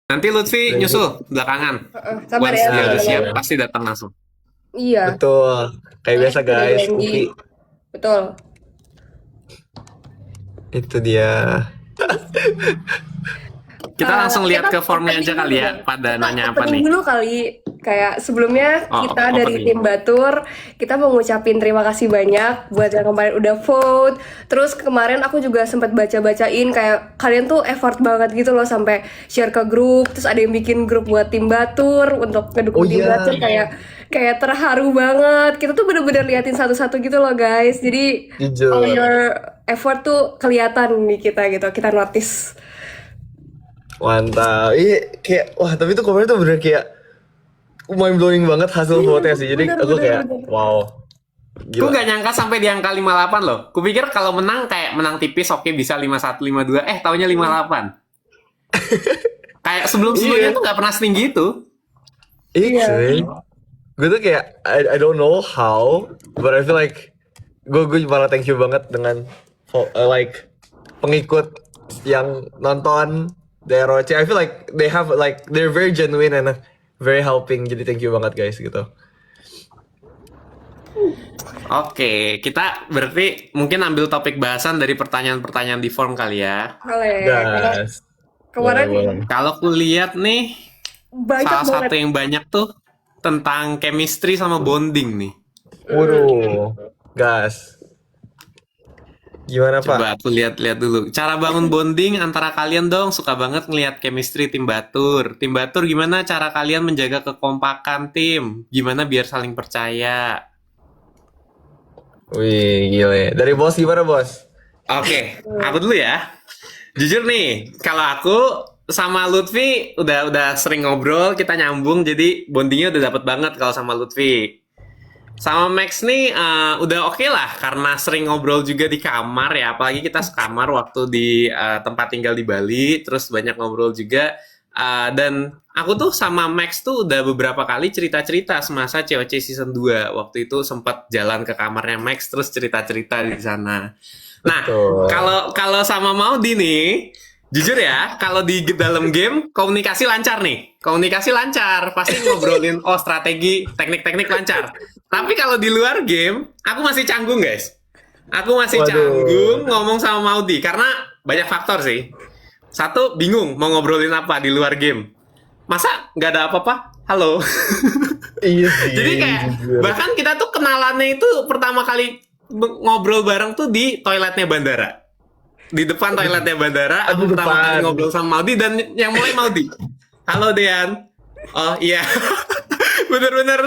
Nanti Lutfi Dan itu nyusul belakangan. Sabar Once ya, dia ya udah sabar ya. siap, ya pasti datang langsung. Iya, betul. Kayak soalnya biasa kita udah guys, janji. Upi Betul. itu dia. Kita langsung lihat Kita ke formnya aja opening dulu kali ya. deh. Pada Kita nanya apa opening nih? dulu kali. Kayak sebelumnya Oh, kita dari opening. tim Batur, kita mau ngucapin terima kasih banyak buat yang kemarin udah vote. Terus kemarin aku juga sempat baca-bacain kayak kalian tuh effort banget gitu loh sampai share ke grup. Terus ada yang bikin grup buat tim Batur untuk Oh ngedukung tim iya, Batur kayak kayak terharu banget. Kita tuh bener-bener liatin satu-satu gitu loh guys. Jadi all jujur. your effort tuh kelihatan di kita gitu. Kita notice. Mantap. Iya kayak wah, tapi itu kemarin tuh bener kayak mind blowing banget hasil Iya, vote-nya sih. Jadi bener aku bener kayak bener. wow, Aku gila. nggak nyangka sampai di angka 58 loh. Kupikir kalau menang kayak menang tipis, oke bisa 51, 52. Taunya 58. Kayak sebelum-sebelumnya Iya, tuh nggak pernah setinggi itu. iya Iya. cuy. Gue tuh kayak I don't know how, but I feel like gue malah thank you banget dengan like pengikut yang nonton daerah ROC. I feel like they have like they're very genuine and very helping. Jadi thank you banget guys gitu. Oke, kita berarti mungkin ambil topik bahasan dari pertanyaan-pertanyaan di form kali ya. Boleh. Karena Gas. Boleh, kemarin boleh. Kalau kulihat nih, banyak salah banget. satu yang banyak tuh tentang chemistry sama bonding nih. Waduh, gas. Gimana Coba Pak? aku lihat-lihat dulu. Cara bangun bonding antara kalian dong. Suka banget ngelihat chemistry tim Batur. Tim Batur gimana cara kalian menjaga kekompakan tim? Gimana biar saling percaya? Wih, gile. Dari bos gimana bos? Oke, aku dulu ya. Jujur nih, kalau aku sama Lutfi udah sering ngobrol, kita nyambung, jadi bondingnya udah dapet banget kalau sama Lutfi. Sama Max nih udah oke lah karena sering ngobrol juga di kamar ya, apalagi kita sekamar waktu di tempat tinggal di Bali, terus banyak ngobrol juga. Dan aku tuh sama Max tuh udah beberapa kali cerita-cerita semasa COC season 2. Waktu itu sempat jalan ke kamarnya Max terus cerita-cerita di sana. Nah, Betul. kalau sama Maudi nih, jujur ya, kalau di dalam game komunikasi lancar nih. Komunikasi lancar, pasti ngobrolin strategi, teknik-teknik lancar. Tapi kalau di luar game, aku masih canggung, guys. Aku masih Waduh. canggung ngomong sama Maudi karena banyak faktor sih. Satu, bingung mau ngobrolin apa di luar game. Masa nggak ada apa-apa? Halo. Iya Jadi sih, kayak jujur. bahkan kita tuh kenalannya itu pertama kali ngobrol bareng tuh di toiletnya bandara. Di depan toiletnya bandara, Aduh aku pertama kali depan. ngobrol sama Maudi dan yang mulai Maudi. Halo Dean. Oh iya. Bener-bener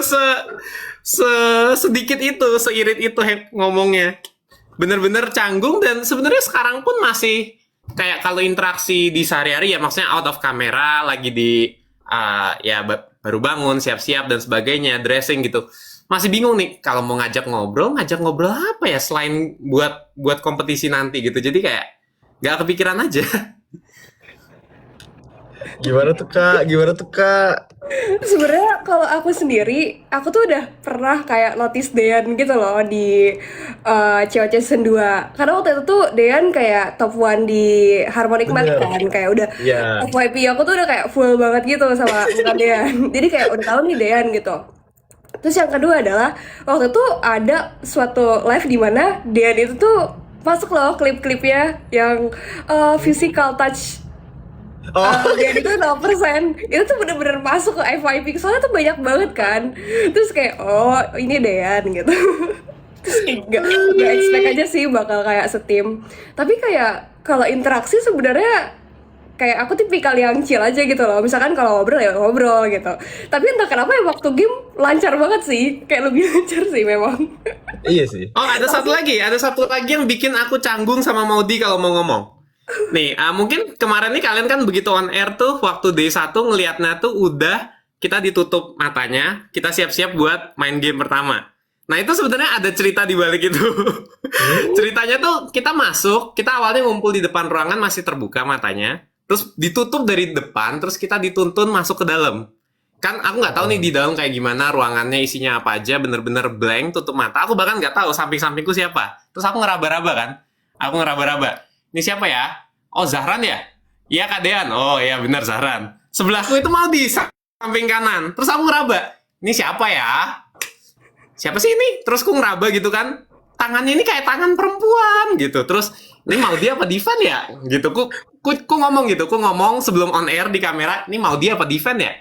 sedikit itu, seirit itu ngomongnya. Bener-bener canggung dan sebenarnya sekarang pun masih kayak kalau interaksi di sehari-hari ya maksudnya out of camera lagi di ya baru bangun siap-siap dan sebagainya dressing gitu masih bingung nih kalau mau ngajak ngobrol apa ya selain buat kompetisi nanti gitu jadi kayak nggak kepikiran aja. Gimana tuh Kak? Gimana tuh Kak? Sebenarnya kalau aku sendiri, aku tuh udah pernah kayak notice Dean gitu loh di COC Season 2. Karena waktu itu tuh Dean kayak top 1 di Harmonic Match Bener. kan, kayak udah Iya. FYP aku tuh udah kayak full banget gitu sama bukan Dean. Jadi kayak udah tahu nih Dean gitu. Terus yang kedua adalah waktu itu ada suatu live di mana Dean itu tuh masuk loh klip-klipnya yang physical touch. Oh, Dia itu 0%. Itu tuh bener-bener masuk ke FYP. Soalnya tuh banyak banget kan. Terus kayak oh ini Dean gitu. Terus gak expect aja sih bakal kayak setim. Tapi kayak kalau interaksi sebenarnya kayak aku tipikal yang chill aja gitu loh. Misalkan kalau ngobrol ya ngobrol gitu. Tapi entah kenapa ya waktu game lancar banget sih. Kayak lebih lancar sih memang. iya sih. Oh ada satu lagi yang bikin aku canggung sama Maudi kalau mau ngomong. Nih, mungkin kemarin nih kalian kan begitu on air tuh waktu day 1 ngelihatnya tuh udah kita ditutup matanya, kita siap-siap buat main game pertama. Nah, itu sebenarnya ada cerita di balik itu. Ceritanya tuh kita masuk, kita awalnya ngumpul di depan ruangan masih terbuka matanya, terus ditutup dari depan, terus kita dituntun masuk ke dalam. Kan aku nggak tahu nih di dalam kayak gimana ruangannya isinya apa aja, bener-bener blank, tutup mata. Aku bahkan nggak tahu samping-sampingku siapa. Terus aku ngeraba-raba kan, aku ngeraba-raba. Ini siapa ya? Oh Zahran ya? Iya Kak Dean. Oh iya benar Zahran. Sebelahku itu Maudi samping kanan. Terus aku ngeraba. Ini siapa ya? Siapa sih ini? Terus ku ngeraba gitu kan. Tangannya ini kayak tangan perempuan gitu. Terus ini Maudi apa Divan ya? Gitu. Ku ngomong gitu. Ku ngomong sebelum on air di kamera. Ini Maudi apa Divan ya?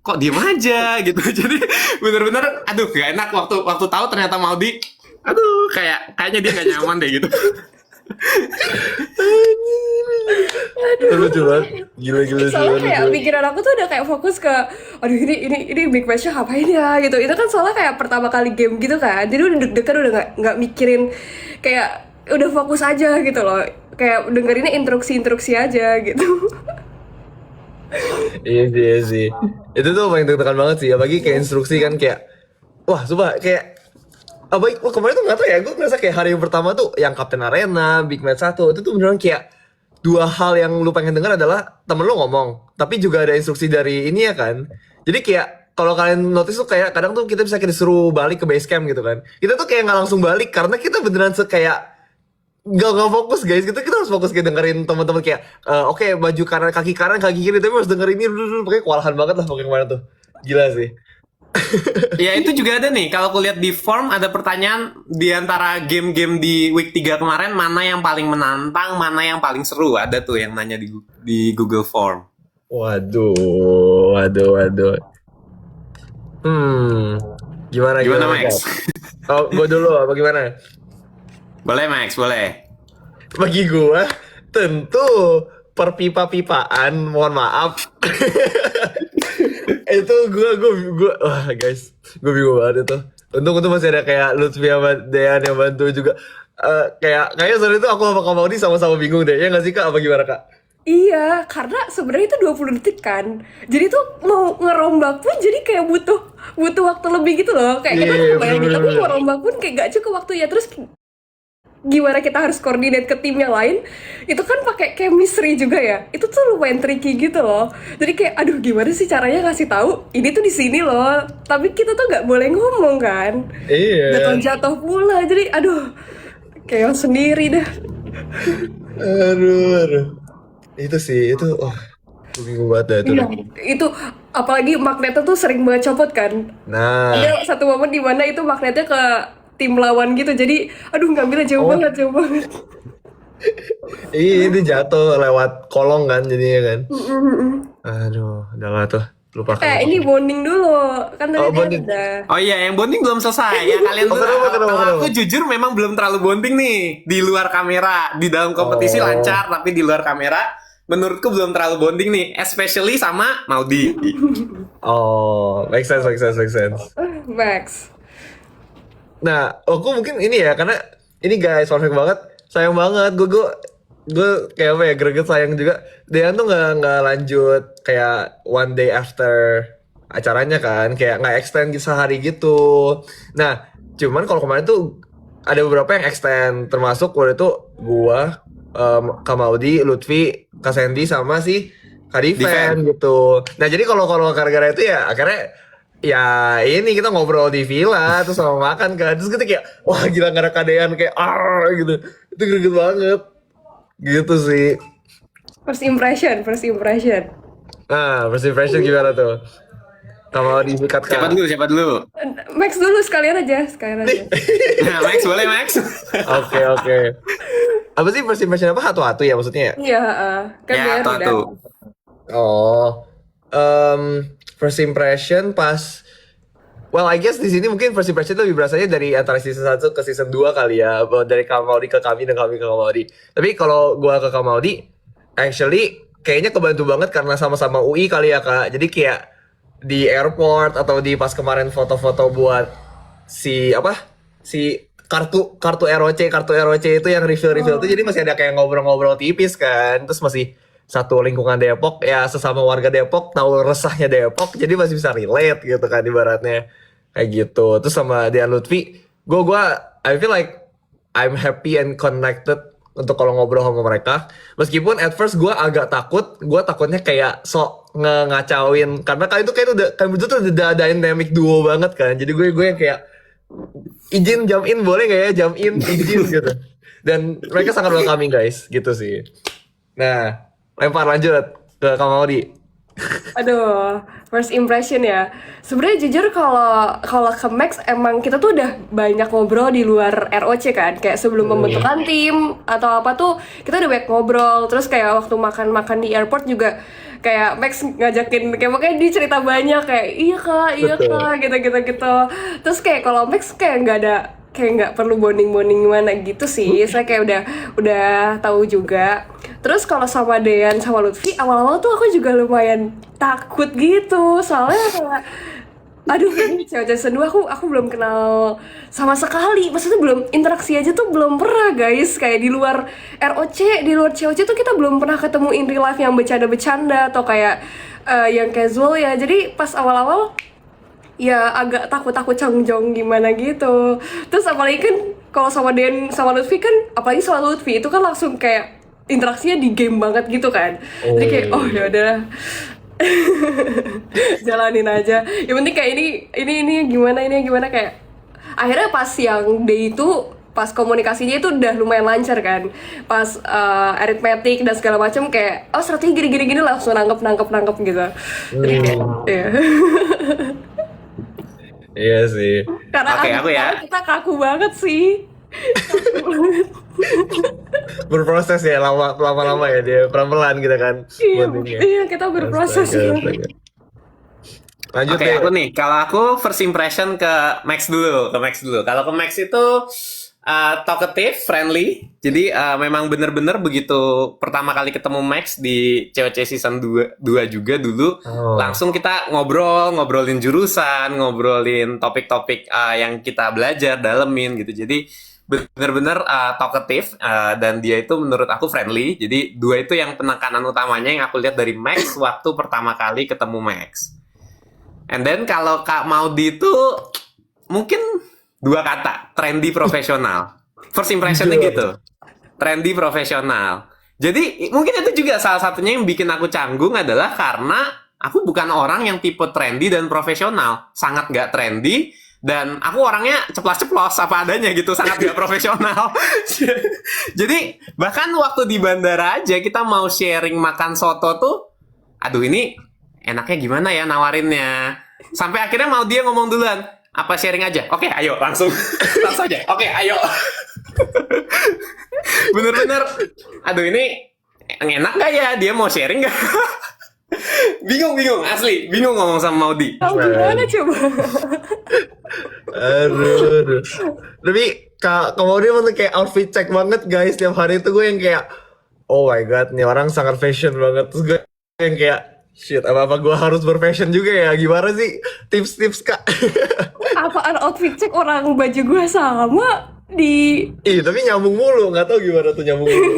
Kok diem aja gitu. Jadi bener-bener aduh gak enak waktu tahu ternyata Maudi. Aduh kayaknya dia gak nyaman deh gitu. Lucu banget. Gila Soalnya kayak lucu. pikiran aku tuh udah kayak fokus ke, aduh ini big match-nya ngapain ya gitu. Itu kan soalnya kayak pertama kali game gitu kan, jadi udah deg-degan, udah nggak mikirin, kayak udah fokus aja gitu loh, kayak dengerinnya instruksi aja gitu. Iya sih. Itu tuh paling deg-degan banget sih. Apalagi kayak instruksi kan kayak, wah sumpah kayak wah kemarin tuh gak tau ya, gue ngerasa kayak hari yang pertama tuh yang Captain Arena, Big Match 1 itu tuh beneran kayak dua hal yang lu pengen denger adalah temen lu ngomong, tapi juga ada instruksi dari ini ya kan. Jadi kayak kalau kalian notice tuh kayak kadang tuh kita bisa disuruh balik ke base camp gitu kan. Kita tuh kayak nggak langsung balik karena kita beneran kayak nggak fokus guys. Kita harus fokus kayak dengerin teman-teman kayak oke, baju kanan kaki kiri, tapi harus dengerin ini dulu. Pokoknya kewalahan banget lah pokoknya kemarin tuh. Gila sih. Ya itu juga ada nih. Kalau aku lihat di form ada pertanyaan di antara game-game di week 3 kemarin, mana yang paling menantang, mana yang paling seru. Ada tuh yang nanya di Google Form. Waduh. Gimana Max? Oh, gue dulu apa gimana? Boleh Max, boleh. Bagi gue tentu perpipa-pipaan, mohon maaf. Itu gue wah guys, gue bingung banget itu. Untung masih ada kayak Lutfi sama Dean yang bantu juga. Kayaknya soal itu aku sama Kak Maudi sama-sama bingung deh. Ya nggak sih Kak? Apa gimana Kak? Iya, karena sebenarnya itu 20 detik kan. Jadi tuh mau ngerombak pun jadi kayak butuh waktu lebih gitu loh. Kayak kita Iya, bayangin, tapi bener-bener. mau rombak pun kayak gak cukup waktunya. Terus gimana kita harus koordinat ke tim yang lain, itu kan pakai chemistry juga ya. Itu tuh lumayan tricky gitu loh. Jadi kayak aduh gimana sih caranya ngasih tahu ini tuh di sini loh, tapi kita tuh nggak boleh ngomong kan. Iya. Jatuh pula, jadi aduh kayak sendiri dah. Aduh. Itu sih, itu wah, gue bingung banget dah itu. Iya, itu apalagi magnetnya tuh sering banget copot kan. Nah, Ada satu momen di mana itu magnetnya ke tim lawan gitu, jadi aduh ngambilnya jauh banget. iya itu jatuh lewat kolong kan jadinya kan. Aduh, udahlah tuh, lupakan. Ini bonding dulu kan tadi Oh, dia bonding. udah. Oh iya, yang bonding belum selesai ya kalian tuh. Kenapa? Kalau aku jujur memang belum terlalu bonding nih di luar kamera. Di dalam kompetisi Oh. lancar, tapi di luar kamera menurutku belum terlalu bonding nih, especially sama Maudi. Oh, make sense. Max. Nah, aku mungkin ini ya, karena ini guys, perfect banget. Sayang banget, gue kayak apa ya, greget sayang juga. Dean tuh nggak lanjut kayak one day after acaranya kan, kayak nggak extend sehari gitu. Nah, cuman kalau kemarin tuh ada beberapa yang extend, termasuk waktu itu gua, Kak Maudi, Lutfi, Kak Sandy sama si Kak Diven gitu. Nah, jadi kalau gara-gara itu ya akhirnya ya ini kita ngobrol di villa terus sama makan kan, terus kita kayak wah gila nggak ada kadean kayak gitu. Itu greget banget gitu sih. First impression. Nah, first impression gimana tuh? Kalau disikat Kak. Siapa dulu? Max dulu sekalian aja. Nah, Max boleh Max. Oke. Apa sih first impression apa? Hatu-hatu ya maksudnya ya? Iya, kan Ya, biar udah. tuh. Oh, first impression pas, well I guess di sini mungkin first impression lebih berasanya dari antara season 1 ke season 2 kali ya, dari Kak Maudi ke kami dan kami ke Kak Maudi. Tapi kalau gua ke Kak Maudi, actually kayaknya kebantu banget karena sama-sama UI kali ya Kak. Jadi kayak di airport atau di pas kemarin foto-foto buat si kartu ROC itu yang reveal tuh, jadi masih ada kayak ngobrol-ngobrol tipis kan, terus masih satu lingkungan Depok ya, sesama warga Depok tahu resahnya Depok, jadi masih bisa relate gitu kan ibaratnya kayak gitu. Terus sama Dean Lutfi, I feel like I'm happy and connected untuk kalau ngobrol sama mereka, meskipun at first gue takutnya kayak sok ngacauin karena kalian tuh kayak udah udah dynamic duo banget kan, jadi gue yang kayak izin jump in boleh nggak ya, jump in izin gitu, dan mereka sangat welcoming guys gitu sih. Nah, lempar lanjut ke Kak Maudi. Aduh, first impression ya. Sebenarnya jujur kalau kalau ke Max emang kita tuh udah banyak ngobrol di luar ROC kan. Kayak sebelum pembentukan tim atau apa tuh kita udah banyak ngobrol. Terus kayak waktu makan-makan di airport juga kayak Max ngajakin kayak makanya dia cerita banyak kayak iya Betul. kak gitu gitu. Terus kayak kalau Max kayak nggak perlu bonding gimana gitu sih. Saya kayak udah tahu juga. Terus kalau sama Dean sama Lutfi awal-awal tuh aku juga lumayan takut gitu soalnya kayak aduh ini cewek-cewek kedua aku belum kenal sama sekali, maksudnya belum interaksi aja tuh belum pernah guys, kayak di luar ROC di luar COC tuh kita belum pernah ketemu in real life yang bercanda-bercanda atau kayak yang casual ya, jadi pas awal-awal ya agak takut-takut cangjong gimana gitu. Terus apalagi kan kalau sama Den sama Lutfi kan, apalagi sama Lutfi itu kan langsung kayak interaksinya di game banget gitu kan. Jadi kayak oh ya udah jalanin aja. Yang penting kayak ini gimana kayak akhirnya pas yang day itu pas komunikasinya itu udah lumayan lancar kan. Pas arithmetic dan segala macam kayak oh strategi gini langsung nangkep gitu. Jadi kayak ya. Iya sih. Karena Oke, aku ya. kita kaku banget sih. Kaku banget. Berproses ya lama-lama ya dia pelan-pelan gitu kan. Iya, bondingnya. iya kita berproses. Astaga. Lanjut Oke, deh. aku nih, kalau aku first impression ke Max dulu. Kalau ke Max itu talkative, friendly. Jadi memang bener-bener begitu pertama kali ketemu Max di COC season 2 juga dulu, Oh. langsung kita ngobrolin jurusan, ngobrolin topik-topik yang kita belajar, dalemin gitu. Jadi bener-bener talkative dan dia itu menurut aku friendly. Jadi dua itu yang penekanan utamanya yang aku lihat dari Max waktu pertama kali ketemu Max. And then kalau Kak Maudi itu mungkin dua kata, trendy profesional. First impressionnya gitu, trendy profesional. Jadi mungkin itu juga salah satunya yang bikin aku canggung adalah karena aku bukan orang yang tipe trendy dan profesional, sangat gak trendy. Dan aku orangnya ceplas-ceplos apa adanya gitu, sangat gak profesional. Jadi bahkan waktu di bandara aja kita mau sharing makan soto tuh, aduh ini enaknya gimana ya nawarinnya. Sampai akhirnya mau dia ngomong duluan, apa sharing aja? Oke, ayo langsung aja. Oke, ayo. Bener-bener, aduh ini enak gak ya? Dia mau sharing gak? bingung asli, bingung ngomong sama Maudi. Tahu gimana coba? Aduh. Tapi Maudi emang tuh kayak outfit check banget guys. Tiap hari itu gue yang kayak oh my god, nih orang sangat fashion banget. Terus gue yang kayak shit, apa-apa gue harus berfashion juga ya? Gimana sih tips-tips kak? Apaan outfit check, orang baju gue sama di Ih, tapi nyambung mulu, nggak tahu gimana tuh nyambung mulu.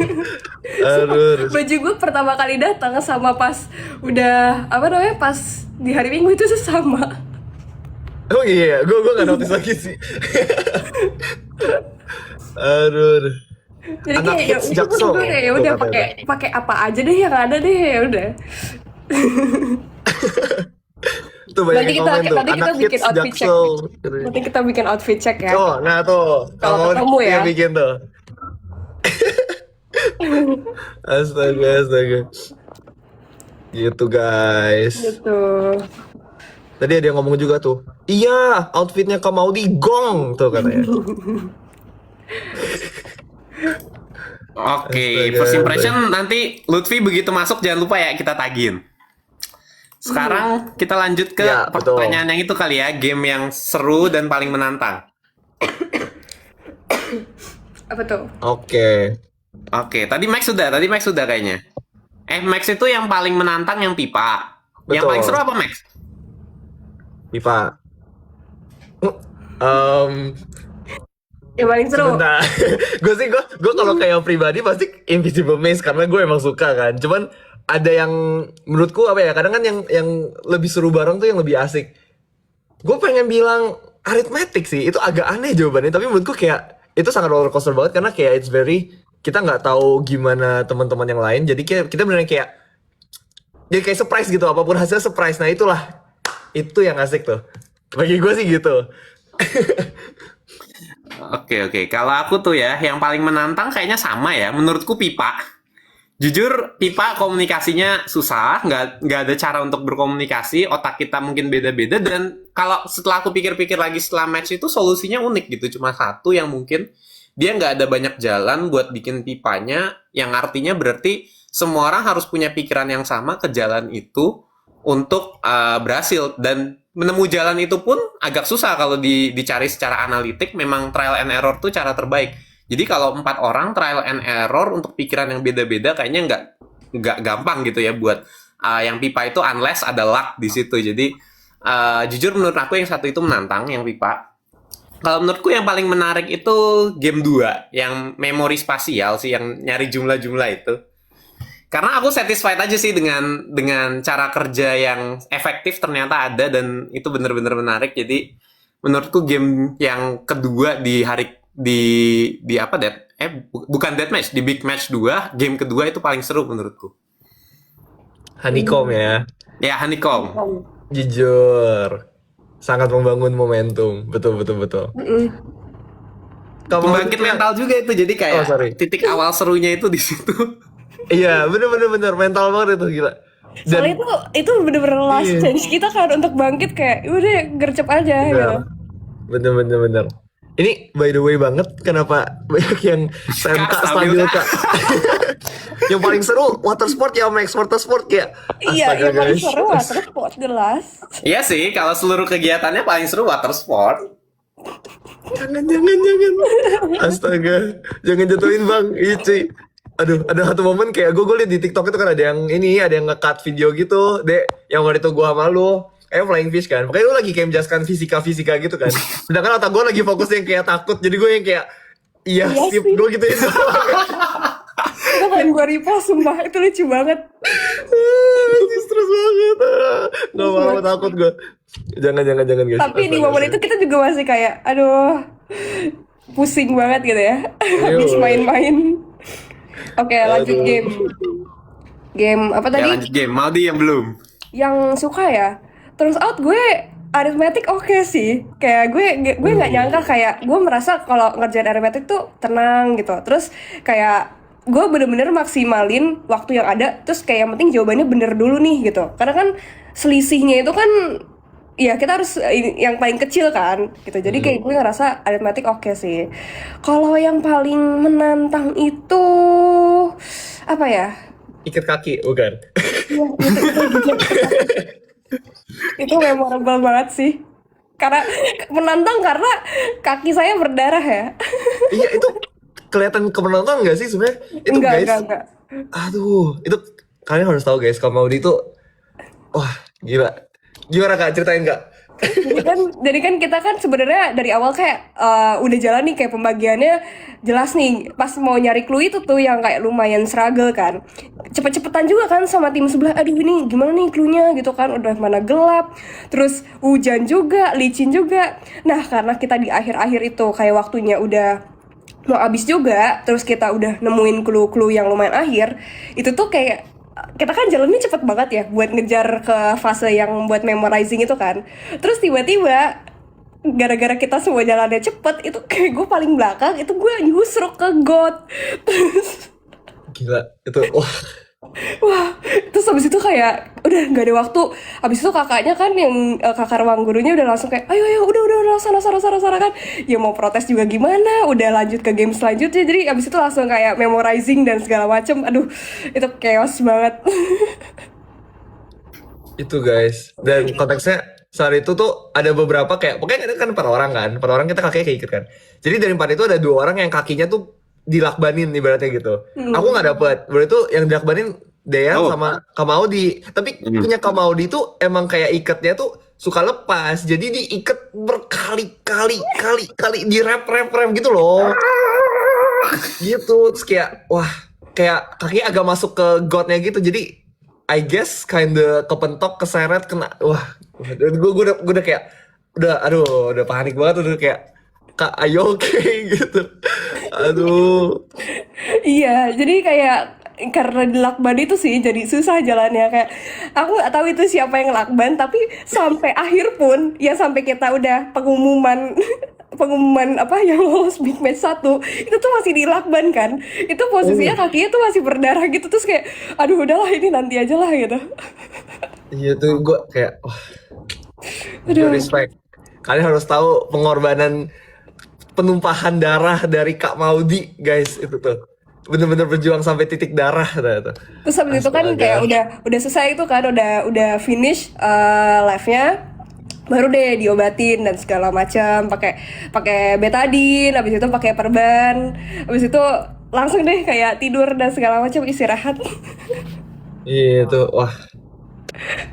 Aduh. baju gue pertama kali datang sama pas udah apa namanya pas di hari Minggu itu sama. Oh iya, gue nggak notice lagi sih. Aduh. Jadi Anak kayak hits itu Jaksel. gue kayak ya udah Tuh katanya. pakai apa aja deh yang ada deh ya udah. Tuh banyak Nanti yang komen tuh. nanti kita Anak bikin hits outfit check. Jaksel. Nanti kita bikin outfit check ya. Oh, nah tuh. Kalau ketemu ya. Dia bikin tuh. Astaga. Gitu guys. Gitu. Tadi ada yang ngomong juga tuh. Iya, outfitnya Kak Maudi gong tuh katanya. Oke, Astaga. first impression nanti Lutfi begitu masuk jangan lupa ya kita tagin. Sekarang kita lanjut ke Ya, betul. pertanyaan yang itu kali ya, game yang seru dan paling menantang. Apa tuh? Oke. Oke, tadi Max sudah kayaknya. Max itu yang paling menantang yang pipa. Yang Betul. paling seru apa Max? Pipa. Yang paling seru. Sebentar. gue kalau kayak pribadi pasti Invisible Maze karena gue emang suka kan. Cuman ada yang menurutku apa ya, kadang kan yang lebih seru bareng tuh yang lebih asik. Gue pengen bilang arithmetic sih, itu agak aneh jawabannya, tapi menurutku kayak itu sangat roller coaster banget karena kayak it's very, kita nggak tahu gimana teman-teman yang lain, jadi kayak kita beneran kayak jadi kayak surprise gitu, apapun hasilnya surprise. Nah itulah, itu yang asik tuh bagi gue sih gitu. Oke. Kalau aku tuh ya, yang paling menantang kayaknya sama ya, menurutku pipa. Jujur, pipa komunikasinya susah, nggak ada cara untuk berkomunikasi, otak kita mungkin beda-beda, dan kalau setelah aku pikir-pikir lagi setelah match itu solusinya unik gitu, cuma satu yang mungkin dia nggak ada banyak jalan buat bikin pipanya, yang artinya berarti semua orang harus punya pikiran yang sama ke jalan itu untuk berhasil, dan menemu jalan itu pun agak susah kalau dicari secara analitik, memang trial and error tuh cara terbaik. Jadi kalau 4 orang trial and error untuk pikiran yang beda-beda kayaknya nggak gampang gitu ya buat yang pipa itu, unless ada luck di situ. Jadi jujur menurut aku yang satu itu menantang, yang pipa. Kalau menurutku yang paling menarik itu game 2 yang memori spasial sih, yang nyari jumlah-jumlah itu. Karena aku satisfied aja sih dengan cara kerja yang efektif ternyata ada, dan itu bener-bener menarik. Jadi menurutku game yang kedua di hari di apa bukan deathmatch, di big match 2, game kedua itu paling seru menurutku. Honeycomb ya. Ya, Honeycomb. Jujur. Sangat membangun momentum. Betul. Pembangkit mental juga itu, jadi kayak sorry. titik awal serunya itu di situ. Iya, bener mental banget itu, gila. Soalnya itu bener-bener last Iya. chance kita kan untuk bangkit, kayak udah gercep aja gitu. Bener. Ini by the way banget, kenapa banyak yang SMK stabil, stabil Kak. Kak. Yang paling seru water sport ya, Max water sport kayak. Iya, Astaga, yang paling guys. seru water sport jelas. Iya sih, kalau seluruh kegiatannya paling seru water sport. Jangan. Astaga, jangan jatuhin Bang. Iya cuy. Aduh, ada satu momen kayak gue liat di TikTok itu kan ada yang nge-cut video gitu, Dek, yang waktu itu gue sama lu flying fish kan, pokoknya lu lagi kayak menjelaskan fisika gitu kan, sedangkan otak gue lagi fokus yang kayak takut, jadi gue yang kayak iya sip, sih. gue gitu ya. Itu kan gue repost, sumpah itu lucu banget. Stres banget, nggak mau, takut gue. Jangan guys. Tapi di momen itu kita juga masih kayak aduh, pusing banget gitu ya. Habis main-main. Oke, lanjut game apa Ya, tadi? lanjut game. Maldi yang belum. Yang suka ya, terus out gue arithmetic oke sih, kayak gue nggak nyangka, kayak gue merasa kalau ngerjain arithmetic tuh tenang gitu, terus kayak gue bener-bener maksimalin waktu yang ada, terus kayak yang penting jawabannya bener dulu nih gitu, karena kan selisihnya itu kan ya kita harus yang paling kecil kan gitu, jadi kayak gue ngerasa arithmetic oke sih. Kalau yang paling menantang itu apa ya? Ikat kaki, bukan? Iya, itu memorable banget sih, karena menantang karena kaki saya berdarah ya. Iya, itu kelihatan kemenangan nggak sih sebenarnya? Itu guys. Enggak. Aduh, itu kalian harus tahu guys, kalau Maudi itu wah, gila. Gimana Kak, ceritain Kak? Jadi kan kita kan sebenarnya dari awal kayak udah jalan nih, kayak pembagiannya jelas nih. Pas mau nyari clue itu tuh yang kayak lumayan struggle kan, cepet-cepetan juga kan sama tim sebelah. Aduh ini gimana nih clue-nya gitu kan, udah mana gelap, terus hujan juga, licin juga. Nah karena kita di akhir-akhir itu kayak waktunya udah mau habis juga, terus kita udah nemuin clue-clue yang lumayan akhir, itu tuh kayak kita kan jalannya cepet banget ya buat ngejar ke fase yang buat memorizing itu kan. Terus tiba-tiba gara-gara kita semua jalannya cepet, itu kayak gue paling belakang, itu gue nyusruk ke got. Terus Gila, itu wah, terus habis itu kayak udah nggak ada waktu. Habis itu kakaknya kan yang kakak ruang gurunya udah langsung kayak ayo udah sana kan. Ya mau protes juga gimana, udah lanjut ke game selanjutnya. Jadi habis itu langsung kayak memorizing dan segala macem. Aduh, itu chaos banget. itu guys. Dan konteksnya saat itu tuh ada beberapa kayak, pokoknya kan per orang kita kakinya keikat kan. Jadi dari 4 itu ada 2 orang yang kakinya tuh dilakbanin ibaratnya gitu. Aku nggak dapet. Berarti itu yang dilakbanin Dean sama Kamaudi. Tapi punya Kamaudi tuh emang kayak ikatnya tuh suka lepas. Jadi diikat berkali-kali di rep gitu loh. Gitu. Terus kayak wah, kayak kakinya agak masuk ke gotnya gitu. Jadi I guess kinda kepentok, keseret, kena. Wah, gue udah kayak udah panik banget, udah kayak Kak, ayo oke gitu. Aduh. Iya, jadi kayak karena di lakban itu sih jadi susah jalannya, kayak aku nggak tahu itu siapa yang lakban, tapi sampai akhir pun ya sampai kita udah pengumuman pengumuman apa yang lolos big match 1 itu tuh masih di lakban kan, itu posisinya kakinya tuh masih berdarah gitu, terus kayak aduh udahlah ini nanti aja lah gitu. Iya tuh gue kayak, wah, Aduh. respect. Kalian harus tahu pengorbanan penumpahan darah dari Kak Maudi, guys, itu tuh. Bener-bener berjuang sampai titik darah tuh. Terus habis itu kan Astaga. kayak udah selesai itu kan, udah finish live-nya, baru deh diobatin dan segala macam, pakai betadine, habis itu pakai perban, habis itu langsung deh kayak tidur dan segala macam, istirahat. Iya tuh, wah.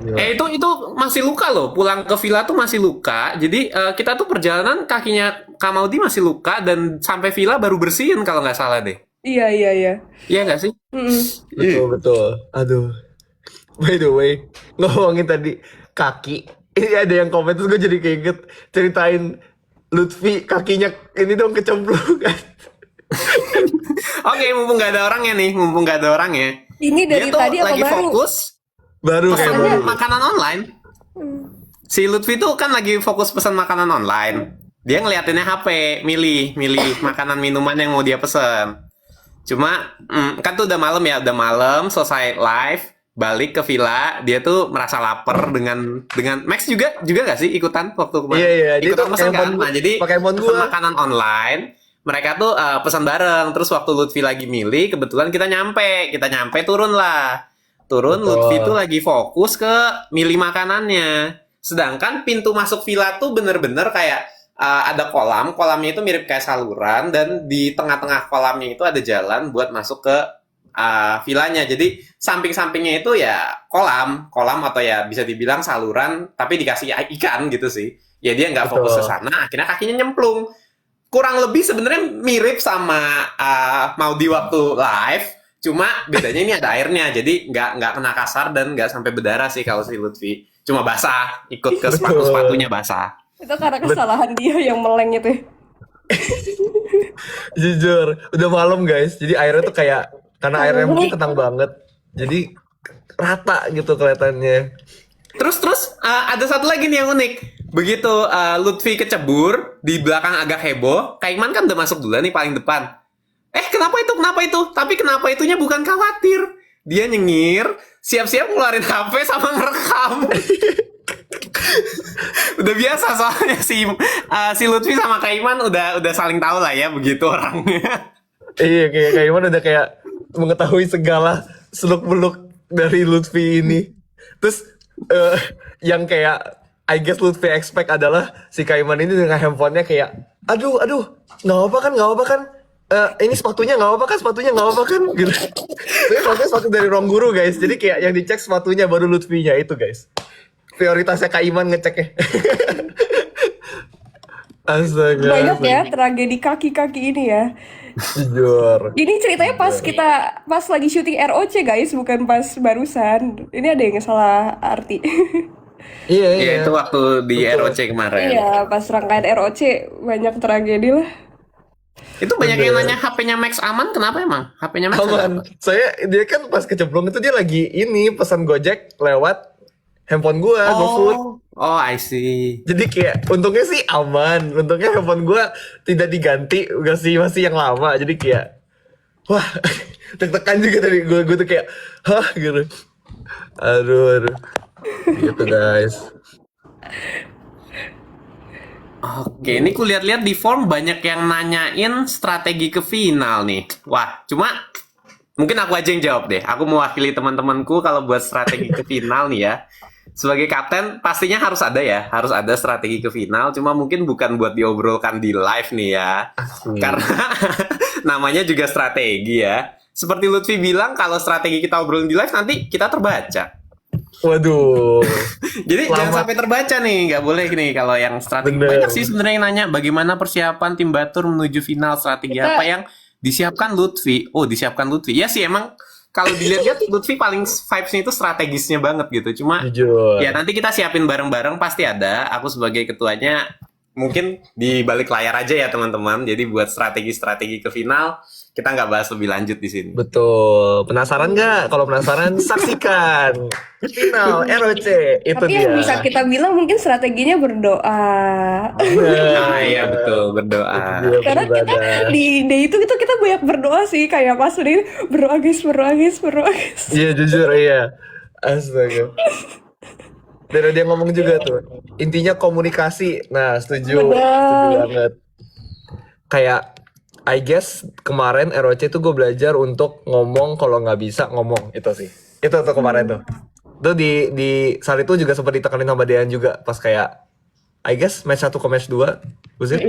Gila. Itu masih luka loh. Pulang ke villa tuh masih luka. Jadi kita tuh perjalanan kakinya Kak Maudi masih luka dan sampai villa baru bersihin kalau nggak salah deh. Iya. Iya nggak sih? Betul. Aduh. By the way, ngomongin tadi kaki, ini ada yang komen terus gue jadi keinget ceritain Lutfi kakinya ini dong kecemplungan. Oke, mumpung nggak ada orangnya. Ini dari Dia tuh tadi apa lagi baru? fokus Baru kayak pesan baru. makanan online. Si Lutfi tuh kan lagi fokus pesan makanan online. Dia ngeliatinnya HP, milih makanan minuman yang mau dia pesen. Cuma kan tuh udah malam selesai live, balik ke villa, dia tuh merasa lapar dengan Max juga gak sih ikutan waktu kemarin? Iya, dia Ikutan tuh pesan pakai kan? handphone- Nah, jadi pakai handphone pesan gua. makanan online, mereka tuh pesan bareng. Terus waktu Lutfi lagi milih, kebetulan kita nyampe turun lah. Betul. Lutfi tuh lagi fokus ke milih makanannya. Sedangkan pintu masuk villa tuh bener-bener kayak ada kolamnya itu mirip kayak saluran, dan di tengah-tengah kolamnya itu ada jalan buat masuk ke villanya. Jadi samping-sampingnya itu ya kolam atau ya bisa dibilang saluran, tapi dikasih ikan gitu sih. Ya dia nggak fokus ke Betul. sana, akhirnya kakinya nyemplung. Kurang lebih sebenarnya mirip sama mau di waktu live, cuma bedanya ini ada airnya, jadi nggak kena kasar dan nggak sampai berdarah sih kalau si Lutfi. Cuma basah, ikut ke Betul. sepatunya basah. Itu karena kesalahan dia yang meleng itu. Jujur, udah malam guys. Jadi airnya tuh kayak, karena airnya mungkin tenang banget, jadi rata gitu kelihatannya. Terus ada satu lagi nih yang unik. Begitu Lutfi kecebur, di belakang agak heboh, Kak Iman kan udah masuk dulu nih paling depan. Kenapa itu? Tapi kenapa itunya bukan khawatir. Dia nyengir, siap-siap ngeluarin HP sama ngerekam. Udah biasa soalnya si Lutfi sama Kak Iman udah saling tahu lah ya begitu orangnya. Iya, kayak Iman udah kayak mengetahui segala seluk-beluk dari Lutfi ini. Terus yang kayak I guess Lutfi expect adalah si Kaiman ini dengan handphonenya kayak aduh nggak apa kan ini sepatunya nggak apa kan gitu. Tapi sepatu dari ruang guru guys, jadi kayak yang dicek sepatunya baru Lutfinya itu guys. Prioritasnya Kaiman ngeceknya. Astaga. Banyak ya tragedi kaki-kaki ini ya. Jujur. Ini ceritanya pas lagi syuting ROC guys, bukan pas barusan. Ini ada yang salah arti. Iya. Ya itu waktu di Betul. ROC kemarin. Iya, pas rangkaian ROC banyak tragedi lah. Itu banyak yang nanya HP-nya Max aman, kenapa emang? HP-nya Max Aman. Dia kan pas kecemplung itu dia lagi ini pesan Gojek lewat handphone gua, GoFood. Oh, I see. Jadi kayak untungnya sih aman. Untungnya handphone gua tidak diganti, masih yang lama. Jadi kayak wah, deg-degan juga tadi gua tuh kayak hah gitu. Aduh. Gitu guys. Oke, ini kulihat-lihat di form banyak yang nanyain strategi ke final nih. Wah, cuma mungkin aku aja yang jawab deh. Aku mewakili teman-temanku kalau buat strategi ke final nih ya. Sebagai kapten pastinya harus ada strategi ke final. Cuma mungkin bukan buat diobrolkan di live nih ya. Karena namanya juga strategi ya. Seperti Lutfi bilang, kalau strategi kita obrolin di live nanti kita terbaca. Waduh. Jadi jangan Selamat. sampai terbaca nih, nggak boleh nih kalau yang strategi. Bener. Banyak sih sebenarnya yang nanya bagaimana persiapan tim Batur menuju final, strategi apa yang disiapkan Lutfi. Oh, disiapkan Lutfi. Ya sih emang kalau dilihat Lutfi paling vibes-nya itu strategisnya banget gitu. Cuma Jujur. ya nanti kita siapin bareng-bareng pasti ada. Aku sebagai ketuanya mungkin di balik layar aja ya teman-teman. Jadi buat strategi-strategi ke final kita nggak bahas lebih lanjut di sini. Betul. Penasaran nggak? Kalau penasaran, saksikan final ROC. Itu Tapi dia. yang bisa kita bilang mungkin strateginya berdoa. Nah, iya betul berdoa. Dia Karena kita beribadah. di day itu kita banyak berdoa sih, kayak pas udah ini, berdoa guys, berdoa guys, berdoa guys. Iya jujur iya. Astaga. Dan ada yang ngomong juga tuh. Intinya komunikasi. Nah, setuju. Benar. Setuju banget. Kayak I guess kemarin ROC tuh gue belajar untuk ngomong kalau nggak bisa ngomong itu sih. Itu tuh kemarin tuh. Tuh di saat itu juga sempat ditekanin sama Dean juga pas kayak I guess match 1 ke match 2. Was it?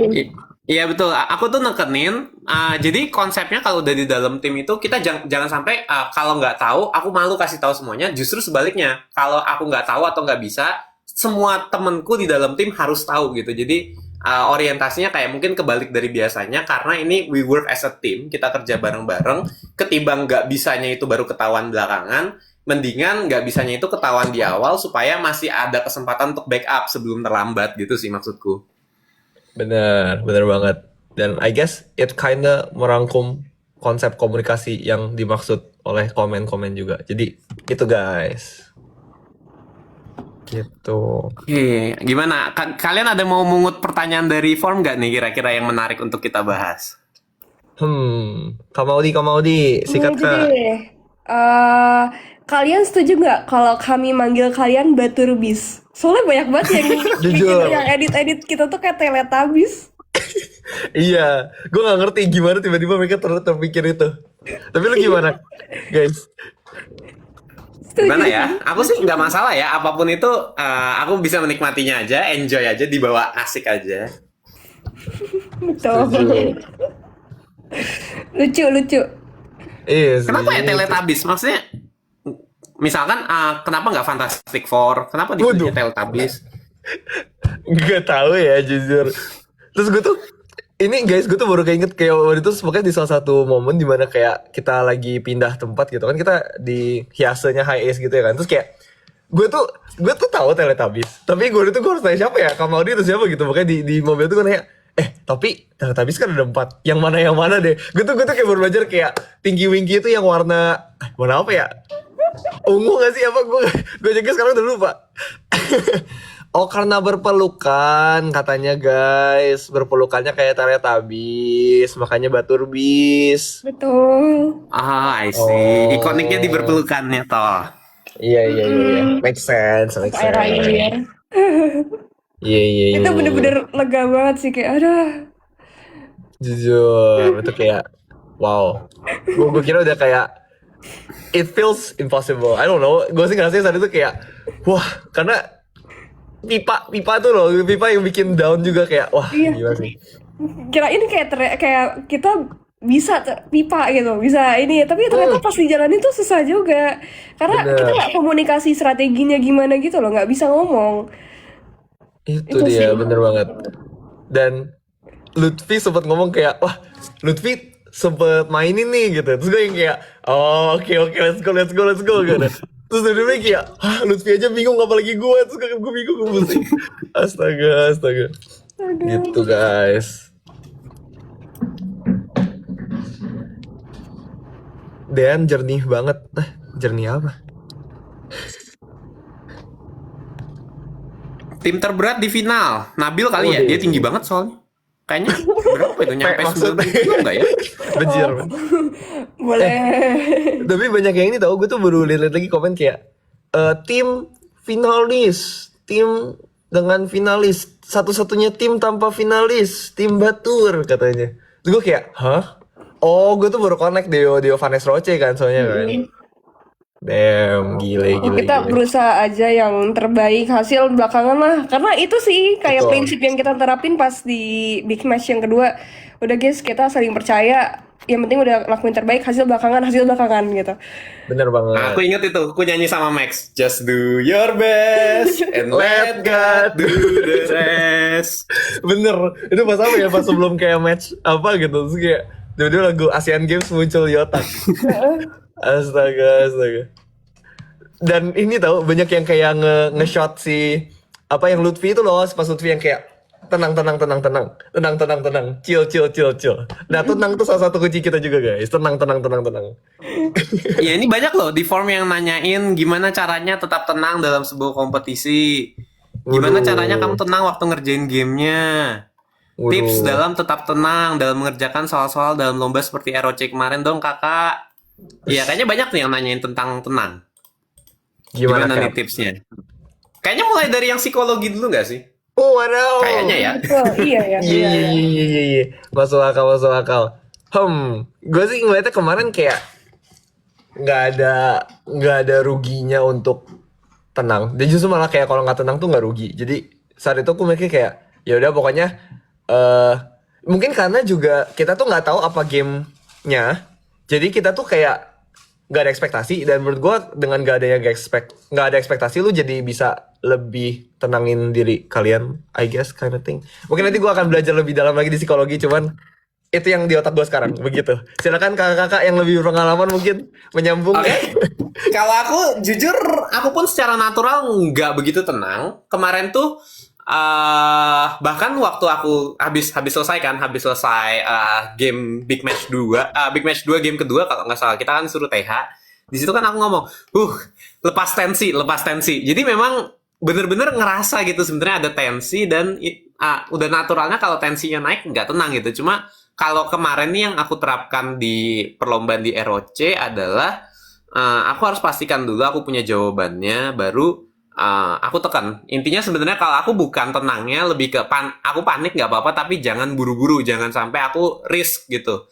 Iya betul. Aku tuh nekenin. Jadi konsepnya kalau udah di dalam tim itu kita jangan sampai kalau nggak tahu aku malu kasih tahu semuanya. Justru sebaliknya. Kalau aku nggak tahu atau nggak bisa, semua temenku di dalam tim harus tahu gitu. Jadi orientasinya kayak mungkin kebalik dari biasanya karena ini we work as a team. Kita kerja bareng-bareng. Ketimbang nggak bisanya itu baru ketahuan belakangan. Mendingan nggak bisanya itu ketahuan di awal supaya masih ada kesempatan untuk backup sebelum terlambat gitu sih maksudku. Bener banget. Dan I guess it kinda merangkum konsep komunikasi yang dimaksud oleh komen-komen juga. Jadi itu guys. Gitu. Oke, gimana? Kalian ada mau mungut pertanyaan dari form nggak nih kira-kira yang menarik untuk kita bahas? Kamaudi, sikat Jadi, Kak. kalian setuju nggak kalau kami manggil kalian Batur Bis? Soalnya banyak banget yang Jujur. yang edit-edit kita tuh kayak Teletubbies. Iya, gue nggak ngerti gimana tiba-tiba mereka terpikir itu. Tapi lu gimana, guys? Setuju. Gimana ya? Aku sih nggak masalah ya. Apapun itu, aku bisa menikmatinya aja, enjoy aja, dibawa asik aja. Betul. Lucu. Iya, Kenapa ya setuju. Teletubbies? Maksudnya, misalkan kenapa nggak Fantastic Four? Kenapa disebutnya Waduh. Teletubbies? Gak tahu ya jujur. Terus gue tuh ini guys, gue tuh baru keinget kayak waktu itu pokoknya di salah satu momen dimana kayak kita lagi pindah tempat gitu kan, kita di hiasenya High Ace gitu ya kan. Terus kayak gue tuh tahu Teletubbies, tapi gue harus tanya siapa ya, Kamaudi itu siapa gitu. Pokoknya di mobil tuh gue nanya, tapi Teletubbies kan ada 4, yang mana deh. Gue tuh kayak baru belajar kayak Tinky Winky itu yang warna apa ya, ungu gak sih apa, gue juga sekarang udah lupa. Oh karena berpelukan katanya guys, berpelukannya kayak Teletubbies, makanya Batur Bis. Betul. I see. Oh. Ikoniknya di berpelukannya toh. Iya. Make sense. Air-air. Iya. Itu bener-bener lega banget sih, kayak aduh. Jujur, itu kayak wow. Gue kira udah kayak it feels impossible. I don't know. Gue sih ngerasa saat itu kayak wah, karena pipa tuh loh, pipa yang bikin down juga kayak wah Iya. gila sih. Kirain kayak kita bisa pipa gitu, bisa ini, tapi ternyata pas dijalanin tuh susah juga. Karena Bener. kita nggak komunikasi strateginya gimana gitu loh, nggak bisa ngomong. Itu Itu dia sih. bener banget. Dan Lutfi sempat ngomong kayak wah Lutfi sempet mainin nih gitu. Terus gue yang kayak oh oke let's go gitu. Terus dia kayak Lutfi aja bingung apalagi gue. Terus gue bingung, gue pusing. Astaga. Gitu guys. Dan jernih banget. Jernih apa? Tim terberat di final. Nabil kali ya, Waduh. dia tinggi banget soalnya. Kayaknya berapa itu nyampe Maksudnya. 90 kilo enggak ya? Benjir. Boleh. Tapi banyak yang ini tahu, gue tuh baru lihat lagi komen kayak tim dengan finalis, satu-satunya tim tanpa finalis, tim Batur katanya. Terus gue kayak, hah? Oh, gue tuh baru connect Deo Vanes Roche kan soalnya kan. Damn, gile. Kita berusaha aja yang terbaik, hasil belakangan lah. Karena itu sih kayak Betul. prinsip yang kita terapin pas di big match yang kedua. Udah guys, kita saling percaya. Yang penting udah lakuin terbaik, hasil belakangan gitu. Bener banget. Nah, aku inget itu, aku nyanyi sama Max. Just do your best and let God do the rest. Bener, itu pas apa ya, pas sebelum kayak match apa gitu. Terus kayak tiba-tiba lagu Asian Games muncul di otak. Astaga. Dan ini tahu banyak yang kayak nge-shot si apa yang Lutfi itu loh, pas Lutfi yang kayak tenang, tenang, tenang, tenang, tenang, tenang, tenang, chill, chill, chill, chill. Nah, tenang tuh salah satu kunci kita juga guys. Tenang, tenang, tenang, tenang. Ya ini banyak loh di form yang nanyain gimana caranya tetap tenang dalam sebuah kompetisi. Gimana Waduh. caranya kamu tenang waktu ngerjain gamenya. Tips Waduh. dalam tetap tenang dalam mengerjakan soal-soal dalam lomba seperti ROC kemarin dong kakak. Iya kayaknya banyak nih yang nanyain tentang tenang. Gimana, Gimana nih Kak? tipsnya? Kayaknya mulai dari yang psikologi dulu gak sih? Oh, waduh. Kayaknya ya. Oh, iya ya. Iya, iya, iya, iya, iya. Masuk akal, masuk akal. Gue sih ngeliatnya kemarin kayak nggak ada ruginya untuk tenang. Dan justru malah kayak kalau nggak tenang tuh nggak rugi. Jadi saat itu aku mikir kayak ya udah pokoknya mungkin karena juga kita tuh nggak tahu apa gamenya. Jadi kita tuh kayak nggak ada ekspektasi dan menurut gue dengan nggak ada ekspektasi lu jadi bisa lebih tenangin diri kalian, I guess kind of thing. Mungkin nanti gue akan belajar lebih dalam lagi di psikologi, cuman itu yang di otak gue sekarang begitu. Silakan kakak-kakak yang lebih berpengalaman mungkin menyambung. Oke. Kalau aku jujur, aku pun secara natural nggak begitu tenang. Kemarin tuh bahkan waktu aku habis selesai game Big Match 2, Big Match 2 game kedua kalau nggak salah kita kan suruh TH. Di situ kan aku ngomong, lepas tensi. Jadi memang bener-bener ngerasa gitu sebenarnya ada tensi dan udah naturalnya kalau tensinya naik nggak tenang gitu. Cuma kalau kemarin nih yang aku terapkan di perlombaan di ROC adalah aku harus pastikan dulu aku punya jawabannya, baru aku tekan. Intinya sebenarnya kalau aku bukan tenangnya lebih ke aku panik nggak apa-apa, tapi jangan buru-buru, jangan sampai aku risk gitu.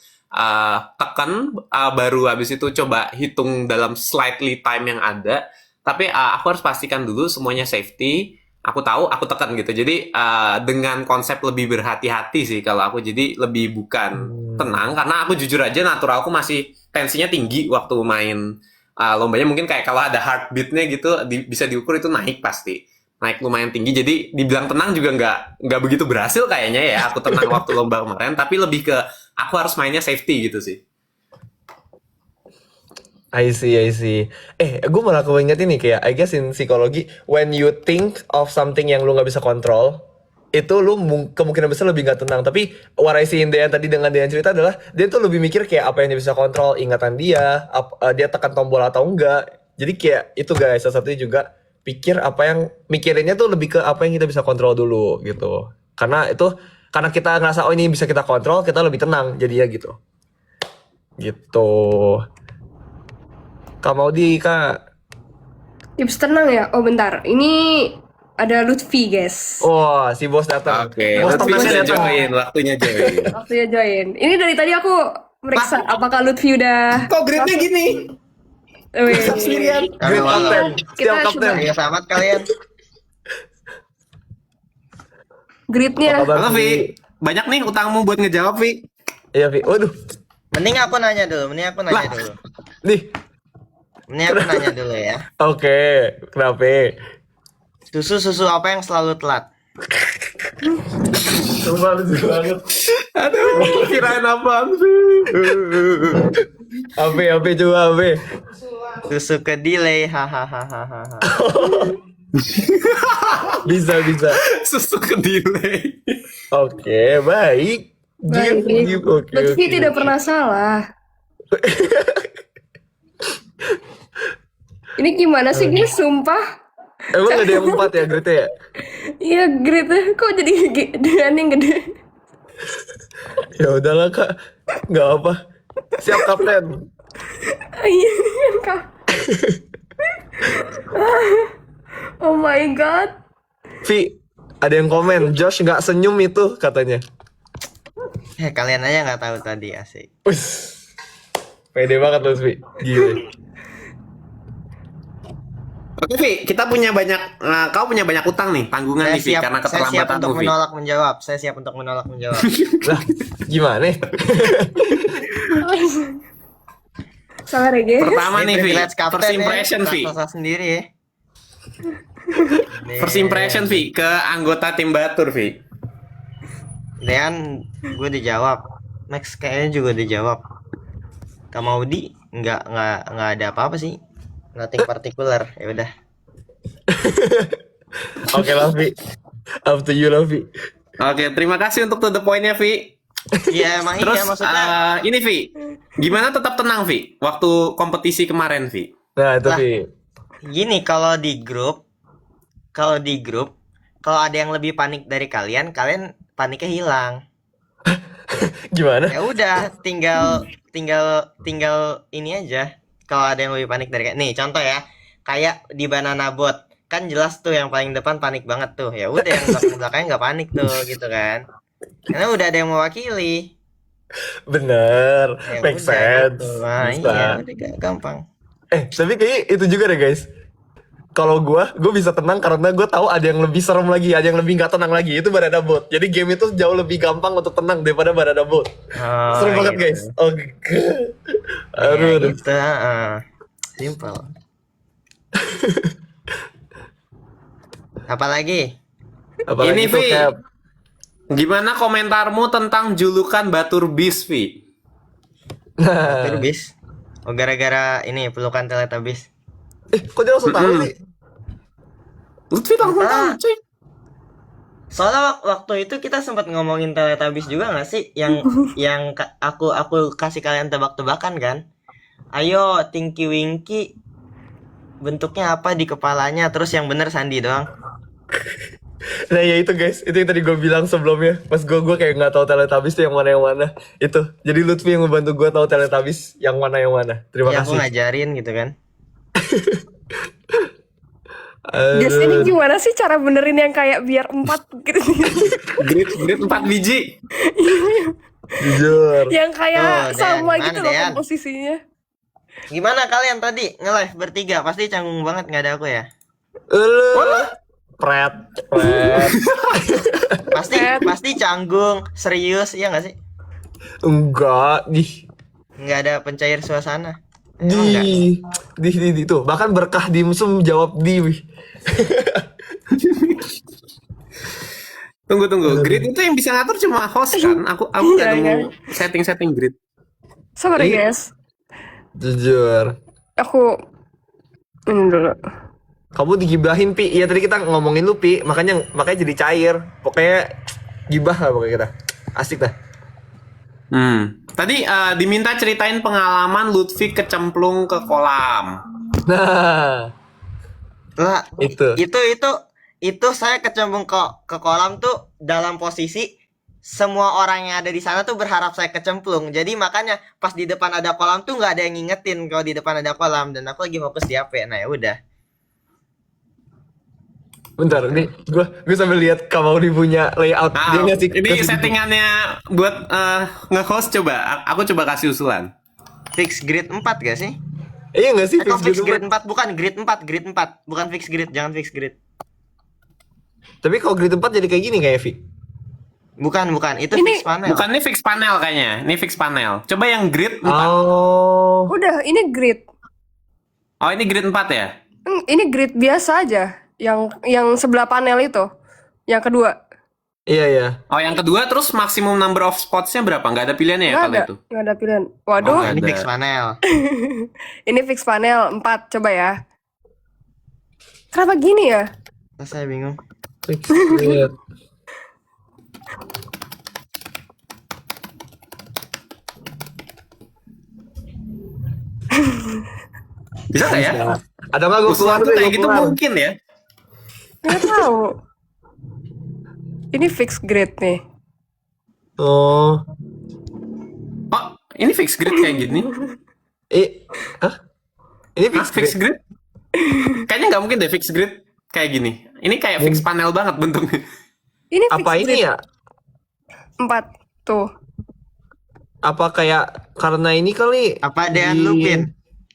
Tekan, baru habis itu coba hitung dalam slightly time yang ada. Tapi aku harus pastikan dulu semuanya safety. Aku tahu, aku tekan gitu. Jadi dengan konsep lebih berhati-hati sih kalau aku, jadi lebih bukan tenang, karena aku jujur aja natural aku masih tensinya tinggi waktu main lombanya. Mungkin kayak kalau ada heartbeatnya gitu bisa diukur, itu naik pasti naik lumayan tinggi. Jadi dibilang tenang juga nggak begitu berhasil kayaknya ya aku tenang waktu lomba kemarin, tapi lebih ke aku harus mainnya safety gitu sih. I see, I see. Gue malah keinget ini kayak, I guess in psikologi, when you think of something yang lu nggak bisa kontrol, itu lu kemungkinan besar lebih nggak tenang. Tapi what I see in Dean tadi dengan Dean cerita adalah dia tuh lebih mikir kayak apa yang dia bisa kontrol, ingatan dia, dia tekan tombol atau enggak. Jadi kayak itu guys, salah satunya juga mikirinnya tuh lebih ke apa yang kita bisa kontrol dulu gitu. Karena kita ngerasa oh ini bisa kita kontrol, kita lebih tenang jadinya gitu. Gitu. Kak Maudi, Kak. Tips tenang ya. Oh bentar, ini ada Lutfi guys. Oh, si bos datang. Oke, Bos Lutfi temennya sudah datang. waktunya join. Waktunya join. Ini dari tadi aku meriksa apakah Lutfi udah. Kok grade-nya gini? Wih. Sendirian. Great kapten. Kita Siap kapten. coba- Ya selamat kalian. Gridnya. Apa kabar, Halo, Vi. Banyak nih utangmu buat ngejawab, Vi. Iya, Vi. Waduh. Mending aku nanya dulu. Nih. Mending aku nanya dulu ya. Oke. Kenapa? Susu apa yang selalu telat? Coba lucu banget. Aduh, kirain apaan sih? Apa coba apa? Susu ke delay. Hahaha. Bisa. Susu ke delay. Oke, baik. Baik. Oke. Lutfi tidak pernah salah. Ini gimana sih guys, sumpah? Emang gak ada yang 4 ya grade ya? Iya gridnya kok jadi dengan yang gede. Ya udahlah Kak. Gak apa. Siap kapten. Iya kan kak. Oh my god. Vi, ada yang komen, Josh nggak senyum itu katanya. Kalian aja nggak tahu tadi asik. Wih, pede banget lu, Vi. Gila. Oke, Vi, kita punya banyak, kau punya banyak utang nih, tanggungan Saya nih, Vi, siap, karena saya siap keterlambatanmu, untuk Vi. menolak menjawab. Saya siap untuk menolak menjawab. Lah, gimana? Sabar ya guys. Pertama nih, Vi, Privilege kapten first ya, impression, Vi. rasa sendiri ya. First impression, Vi, ke anggota tim Batur, Vi. Dean, gue dijawab. Max kayaknya juga dijawab. Kak Maudi nggak ada apa-apa sih. Nothing particular. Ya udah. Oke lah, Vi. Up to you lah, Vi. Oke, terima kasih untuk to the point-nya, Vi. Iya emang Terus iya maksudnya. ini Vi, gimana tetap tenang Vi waktu kompetisi kemarin Vi? Nah, itu Lah. Vi. Gini kalau di grup, kalau ada yang lebih panik dari kalian paniknya hilang. Gimana? Ya udah, tinggal ini aja. Kalau ada yang lebih panik dari nih, contoh ya, kayak di Banana Boat, kan jelas tuh yang paling depan panik banget tuh. Ya udah yang belakang-belakangnya nggak panik tuh, gitu kan. Karena udah ada yang mewakili. Bener. Ya Make udah sense. gitu. Nah, Bisa. iya, udah gampang. Tapi kayaknya itu juga deh guys. Kalau gue bisa tenang karena gue tahu ada yang lebih serem lagi, ada yang lebih nggak tenang lagi. Itu Banana Boat. Jadi game itu jauh lebih gampang untuk tenang daripada Banana Boat. Oh, Serem banget gitu. guys. Oke. Ya, Aduh. gitu. Simple. Apalagi? Apalagi Ini, tuh Vi. kayak Gimana komentarmu tentang julukan Batur Bis Vi? nah. Turbis. Oh, gara-gara ini pelukan Teletubbies. Kok dia langsung tahu Mm-mm. sih? Lutfi langsung tahu, cuy. Soalnya waktu itu kita sempat ngomongin Teletubbies juga nggak sih? Yang aku kasih kalian tebak-tebakan kan? Ayo Tinky Winky bentuknya apa di kepalanya? Terus yang bener Sandi doang. Nah ya itu guys, itu yang tadi gue bilang sebelumnya. Pas gue kayak nggak tahu Teletubbies tuh yang mana. Itu. Jadi Lutfi yang membantu gue tahu Teletubbies yang mana. Terima Ya aku kasih. ngajarin gitu kan. Guys, Aduh. ini gimana sih cara benerin yang kayak biar 4 gitu? Grid 4 biji. Jujur. Yang kayak Tuh, sama Dan, gitu mana, loh Dan? komposisinya. Gimana kalian tadi nge-live bertiga? Pasti canggung banget nggak ada aku ya? Pret. Pasti canggung, serius, iya nggak sih? Enggak. Nggak ada pencair suasana. Emang nggak? Di tuh. Bahkan berkah dimsum jawab wih. Tunggu. Grid itu yang bisa ngatur cuma host kan? Aku nggak Iya, nemu setting grid. Sabar Iya. ya guys. Jujur. Aku ini dulu. Kamu digibahin Pi. Iya tadi kita ngomongin lu Pi. Makanya jadi cair. Pokoknya gibah lah pokoknya kita. Asik dah. Tadi diminta ceritain pengalaman Lutfi kecemplung ke kolam. Nah, Lah, itu. itu saya kecemplung ke kolam tuh dalam posisi semua orang yang ada di sana tuh berharap saya kecemplung. Jadi makanya pas di depan ada kolam tuh nggak ada yang ngingetin kalau di depan ada kolam dan aku lagi fokus di HP. Nah ya udah. Bentar, ini gue sambil lihat Kamaudi punya layout. Nah, Dia ngasih ini ngasih- settingannya buat nge-host coba. Aku coba kasih usulan. Fix grid 4 gak sih? Iya nggak sih? Kok Fix fix grid grid 4 bukan grid 4. Bukan fix grid, jangan fix grid. Tapi kalau grid 4 jadi kayak gini kayak Vi. Bukan, itu Ini- fix panel. Bukan, ini fix panel kayaknya. Ini fix panel. Coba yang grid 4. Oh. Udah, ini grid. Oh, ini grid 4 ya? Ini grid biasa aja. Yang sebelah panel itu. Yang kedua. Iya. Oh, yang kedua terus maksimum number of spots-nya berapa? Nggak ada pilihannya ya Nggak kalau ada. itu? Nggak ada pilihan. Waduh. Oh, Ini ada. fix panel. Ini fix panel 4. Coba ya. Kenapa gini ya? Saya bingung. Fix grid. Bisa nggak ya? Ada nggak gue keluar Usulan tuh deh, kayak gua gitu keluar. mungkin ya? Nggak tahu. Ini fix grid nih. Oh. Oh, ini fix grid kayak gini? Hah? Ini Mas fix fix grid. grid? Kayaknya nggak mungkin deh fix grid kayak gini. Ini kayak fix panel banget bentuknya. Ini fix Apa ini grid ya? 4. Tuh. Apa kayak karena ini kali? Apa Dean di- Lupin?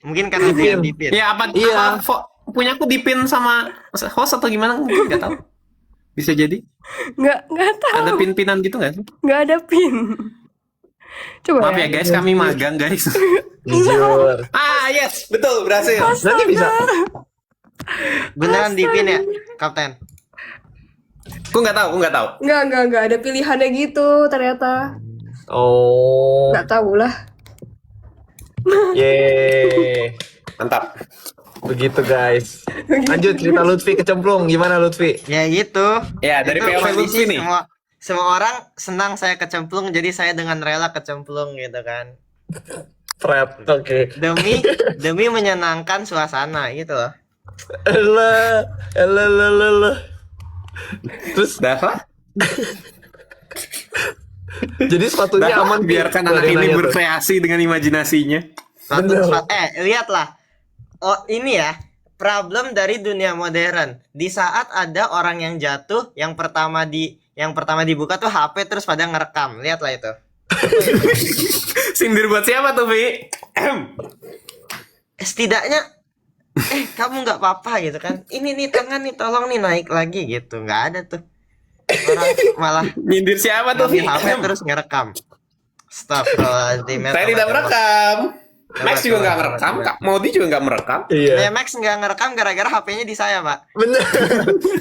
Mungkin karena Dean Dipin. Ya apa? Iya. Punya aku dipin sama host atau gimana? Mungkin nggak tahu. Bisa jadi. Nggak tahu. Ada pin-pinan gitu nggak sih? Nggak ada pin. Coba Maaf ya guys, kami magang guys. Jujur. Yes, betul berhasil. Nanti bisa. Beneran Dipin ya, Kapten? Aku nggak tahu. Nggak ada pilihannya gitu ternyata. Oh. Nggak tahu lah. Yeay. Mantap. Begitu guys. Lanjut cerita Lutfi kecemplung. Gimana Lutfi? Ya gitu. Ya, dari Itu POV kondisi Lutfi nih. semua orang senang saya kecemplung, jadi saya dengan rela kecemplung gitu kan. Fred, oke. Demi menyenangkan suasana gitu loh. Elah, elah, elah, elah, elah. Terus Dava, jadi sepatunya Dava, aman Pi? biarkan Gua anak ada yang ini nanya tuh. berkreasi dengan imajinasinya. Bener. Lihatlah. Oh, ini ya, problem dari dunia modern. Di saat ada orang yang jatuh, yang pertama dibuka tuh HP terus pada ngerekam. Lihatlah itu. Sindir buat siapa tuh, Vi? Setidaknya kamu nggak apa-apa gitu kan. Ini nih tangan nih tolong nih naik lagi gitu. Nggak ada tuh. Orang malah Nyindir siapa tuh, Vi? ngambil HP terus ngerekam. Astagfirullahaladzim. Saya tidak merekam. Max juga nggak merekam, Kak Maudi juga nggak merekam. Iya. Max nggak ngerekam gara-gara HP-nya di saya, Pak. Bener.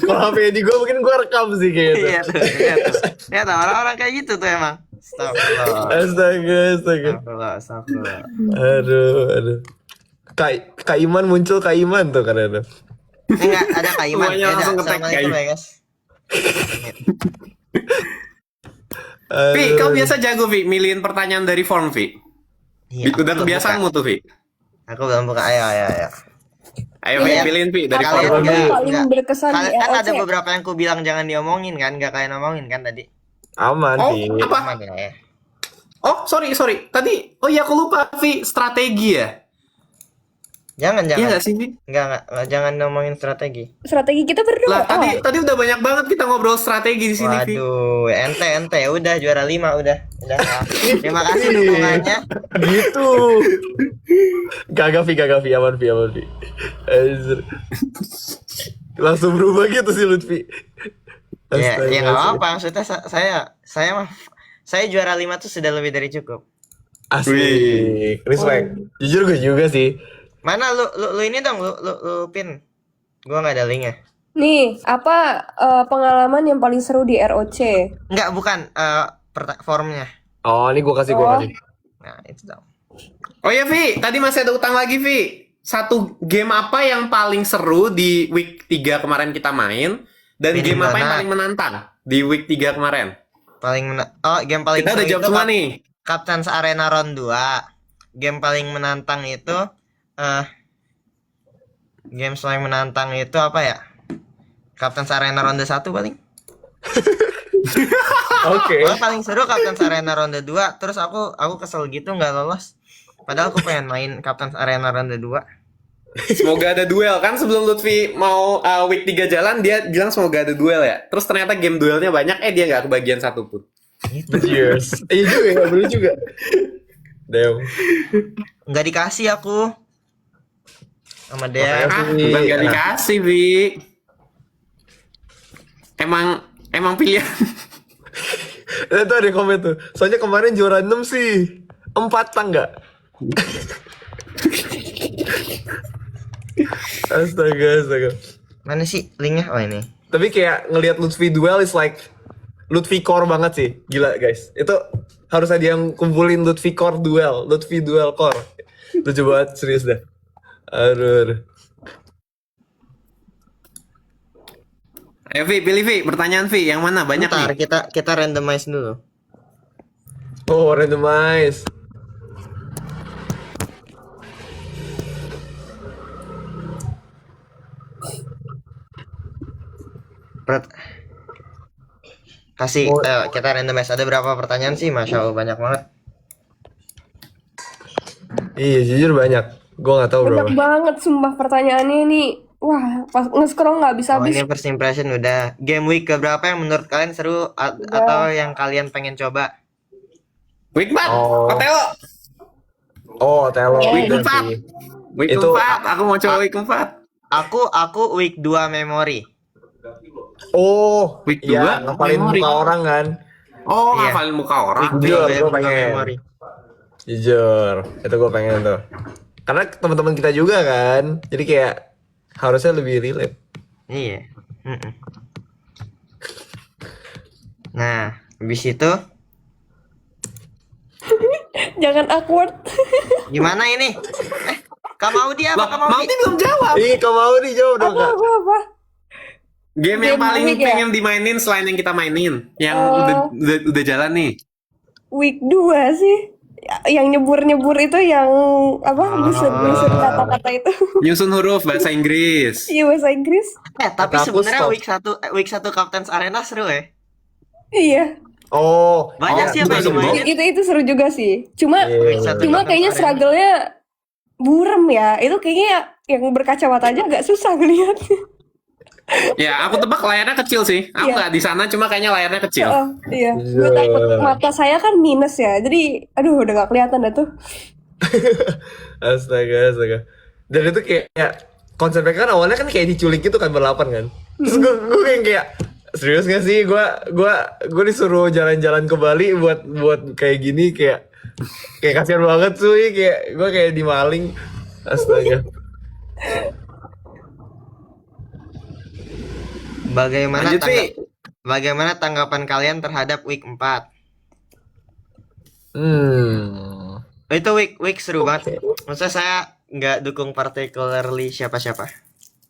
Kalau HP di gue mungkin gue rekam sih kayaknya. Iya tuh, iya tuh. Ya tuh, orang-orang kayak gitu tuh emang. Astagfirullah. Astaga, astaga. Astagfirullah. Aduh. Kak Iman muncul, Kak Iman tuh kadang-kadang. Enggak, ada Kak Iman. Semuanya Ada. langsung nge-tag Assalamualaikum Kak ya, guys. Vi, Aduh. kau biasa jago, Vi, milihin pertanyaan dari form, Vi. Iya, aku Udah belum kebiasaanmu buka. tuh, Vi. Aku belum buka. Ayo. Ayo, Vi, Iya. pilihin, Vi, dari Kalian form. juga. Paling berkesan di Kan ada ROC. beberapa yang ku bilang jangan diomongin kan, gak kalian omongin kan tadi. Aman Oh, sih. apa? Aman ya. Oh, sorry. Tadi, oh iya, aku lupa, Vi, strategi ya? Jangan. Iya nggak sih, Vi? Enggak, jangan ngomongin strategi. Strategi kita berdua. Lah, tadi udah banyak banget kita ngobrol strategi di sini, Vi. Waduh, ente udah juara 5 udah. Terima kasih dukungannya. Gitu. Gagak Vi, aman Vi. Anjir. Langsung berubah gitu sih Lutfi. Ya Astaga, nggak astaga. apa-apa. Maksudnya saya juara 5 tuh sudah lebih dari cukup. Asik. Respect. Jujur gue juga sih. Mana lu ini dong, lu pin. Gua nggak ada linknya. Nih, apa pengalaman yang paling seru di ROC? Enggak, bukan formnya. Oh, ini gue kasih. Nah, itu dong. Oh ya, Vi, tadi masih ada utang lagi, Vi. Satu game apa yang paling seru di week 3 kemarin kita main, dan Ini game apa yang mana? paling menantang di week 3 kemarin? Game paling Kita udah seru jawab itu semua nih. Captain's Arena Round 2. Game paling menantang itu game paling menantang itu apa ya? Captain's Arena Ronde 1 paling. Oke. Oh, paling seru Captain's Arena Ronde 2. Terus aku kesel gitu nggak lolos. Padahal aku pengen main Captain's Arena Ronde 2. Semoga ada duel. Kan sebelum Lutfi mau week 3 jalan, dia bilang semoga ada duel ya. Terus ternyata game duelnya banyak, dia nggak kebagian satu pun. Cheers. Iya juga ya, bener juga. Damn. Nggak dikasih aku sama dia. Makanya- Bukan nggak dikasih, Vi. Emang pilihan. Itu ada komen tuh. Soalnya kemarin juara 6 sih. 4 tangga. Astaga. Mana sih linknya? Oh ini. Tapi kayak ngelihat Lutfi duel is like Lutfi core banget sih. Gila guys. Itu harus ada yang kumpulin Lutfi core duel. Lutfi duel core. Lucu banget, serius dah. Aduh. Ayo, Vi, pilih, Vi. Pertanyaan, Vi. Yang mana? Banyak Bentar, nih. kita randomize dulu. Oh, randomize. Kasih Oh. kita randomize. Ada berapa pertanyaan sih? Masya Allah banyak banget. Iya, jujur banyak. Gue gak tahu berapa. Banyak banget sumpah pertanyaannya nih. Wah, pas nge-scroll nggak bisa Oh, habis. ini first impression udah. Game week keberapa yang menurut kalian seru atau yang kalian pengen coba? Week 4. Oh. Otelo. Oh, Telo. Week Bener 4. sih. Week Itu- 4. Aku mau coba week 4. Aku week 2 memory. Oh, Week iya, 2, ngapalin memori. muka orang kan. Oh, Iya. ngafalin muka orang. Week Jujur, 2 gua pengen. memory. Jujur, itu gue pengen tuh. Karena teman-teman kita juga kan, jadi kayak harusnya lebih relate. Iya. Mm-mm. Nah, habis itu Jangan awkward. gimana ini? Kak Maudi apa? Loh, Kak Maudi? Maudi belum jawab. Ih, kau mau nih jawab dong kak. Apa? Game yang Game paling week ya? pengen dimainin selain yang kita mainin, yang Oh. udah jalan nih. Week 2 sih. Yang nyebur-nyebur itu yang apa? Nyusun kata-kata itu. Nyusun huruf bahasa Inggris. Iya bahasa Inggris. Tapi Kata aku sebenarnya stop. week 1 Captain's Arena seru ya. Iya. Oh, Banyak sih yang bukan pengen sombong. dimainin. Itu seru juga sih. Cuma Iya. Week 1 cuma kayaknya struggle-nya burem ya. Itu kayaknya yang berkacamata aja agak susah ngeliatnya. Ya, aku tebak layarnya kecil sih. Aku Iya. nggak di sana, cuma kayaknya layarnya kecil. Oh, iya. Gue takut mata saya kan minus ya. Jadi aduh udah gak kelihatan dah tuh. Astaga. Dan itu kayak konsep mereka kan awalnya kan kayak diculik gitu kan berlapan kan. Terus gue kayak serius gak sih gue disuruh jalan-jalan ke Bali buat kayak gini kayak kasihan banget cuy, kayak gue kayak dimaling. Astaga. Lanjut, Vi. Bagaimana tanggapan kalian terhadap week 4? Itu week seru banget. Maksudnya saya nggak dukung particularly siapa-siapa.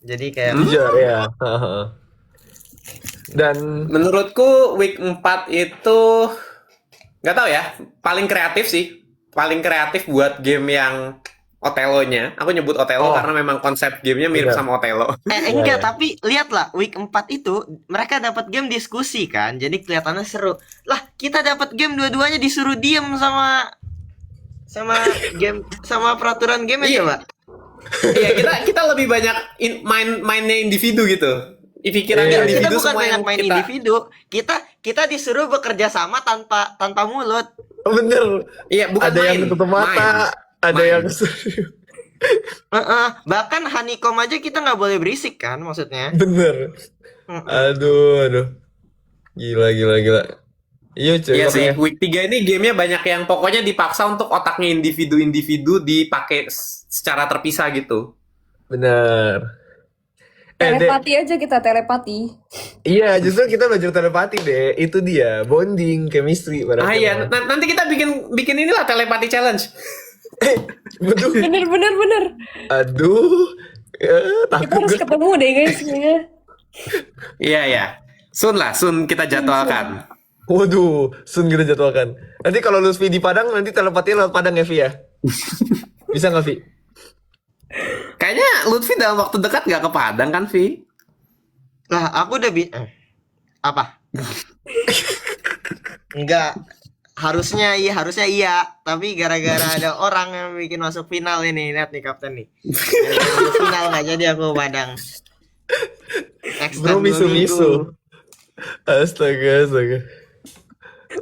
Jadi kayak Jujur ya. Dan Menurutku week 4 itu nggak tahu ya, paling kreatif sih. Paling kreatif buat game yang Othello-nya. Aku nyebut Othello Oh. karena memang konsep gamenya mirip Iya. sama Othello. enggak, Iya. tapi lihatlah week 4 itu mereka dapat game diskusi kan. Jadi kelihatannya seru. Lah, kita dapat game dua-duanya disuruh diem sama game sama peraturan game aja, Iya. Pak. Iya, kita lebih banyak mainnya individu gitu. Pikiran Iya, Kita individu bukan semua banyak yang main kita. individu. Kita disuruh bekerja sama tanpa mulut. bener, Iya, bukan ada yang main, tutup mata, ada Main. yang serius. Bahkan honeycomb aja kita nggak boleh berisik kan maksudnya. Bener. Aduh. Gila. Iya cuy. Iya sih, makanya. week 3 ini gamenya banyak yang pokoknya dipaksa untuk otaknya individu-individu dipakai secara terpisah gitu. Bener. Dek, Telepati aja kita telepati. iya justru kita belajar telepati deh. Itu dia bonding, chemistry. Ah iya, nanti kita bikin inilah telepati challenge. Betul. Bener. Aduh. Kita Takut harus gue. ketemu deh guys kayaknya. Iya. Soon kita jadwalkan. Waduh, Sun kita jadwalkan. Nanti kalau Lutfi di Padang, nanti telepatinya lewat Padang ya, Vi ya? Bisa nggak, Vi? Kayaknya Lutfi dalam waktu dekat nggak ke Padang kan, Vi? Lah, aku udah apa? Enggak. Harusnya iya. Tapi gara-gara ada orang yang bikin masuk final ini. Lihat nih kapten nih. Gara-gara masuk final nggak jadi aku Padang. Bro, misu-misu. Astaga.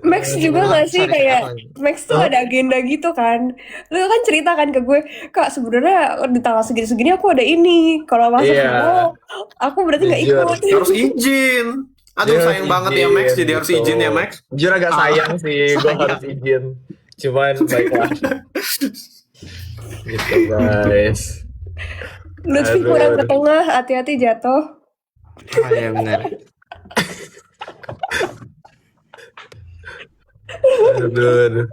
Max juga gak sih Sorry, kayak apa? Max tuh ada agenda gitu kan. Lu kan cerita kan ke gue, Kak sebenarnya di tanggal segini-segini aku ada ini. Kalau masuk Iya. final, aku berarti gak Jujur. ikut. Harus izin. Aduh, Dia harus sayang banget ya Max, jadi harus gitu. izin ya Max. Jujur agak sayang sih, gue sayang. harus izin. Cuman baiklah. Gitu guys. Lutfi Aduh. kurang ke tengah, hati-hati jatuh. Oh, iya benar. Aduh.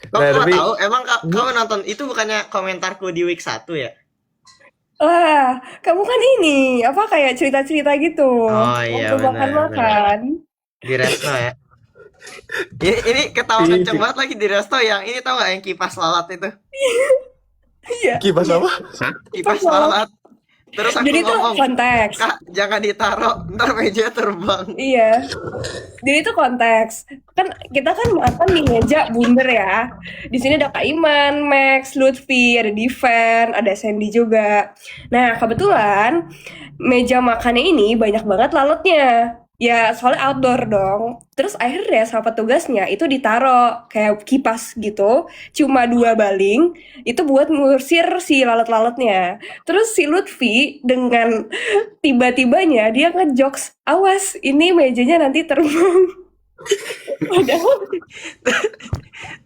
Kok Nah, kamu tapi tahu? Emang kamu nonton itu bukannya komentarku di week 1 ya? Lah, kamu kan ini, apa kayak cerita-cerita gitu. Oh, iya, Waktu benar, makan-makan. Di resto ya. Ini ketawa kenceng banget lagi di resto yang ini tau gak yang kipas lalat itu? Iya. kipas apa? Kipas lalat. Terus aku Jadi itu ngomong, konteks. Kak jangan ditaruh, ntar meja terbang. Iya. Jadi itu konteks. Kan kita kan makan di meja bundar ya. Di sini ada Kak Iman, Max, Lutfi, ada Divan, ada Sandy juga. Nah, kebetulan meja makannya ini banyak banget lalatnya. Ya, soalnya outdoor dong. Terus akhirnya sama petugasnya itu ditaro kayak kipas gitu. Cuma 2 baling. Itu buat ngusir si lalat-lalatnya. Terus si Lutfi dengan tiba-tibanya dia ngejokes, awas ini mejanya nanti terbang. Padahal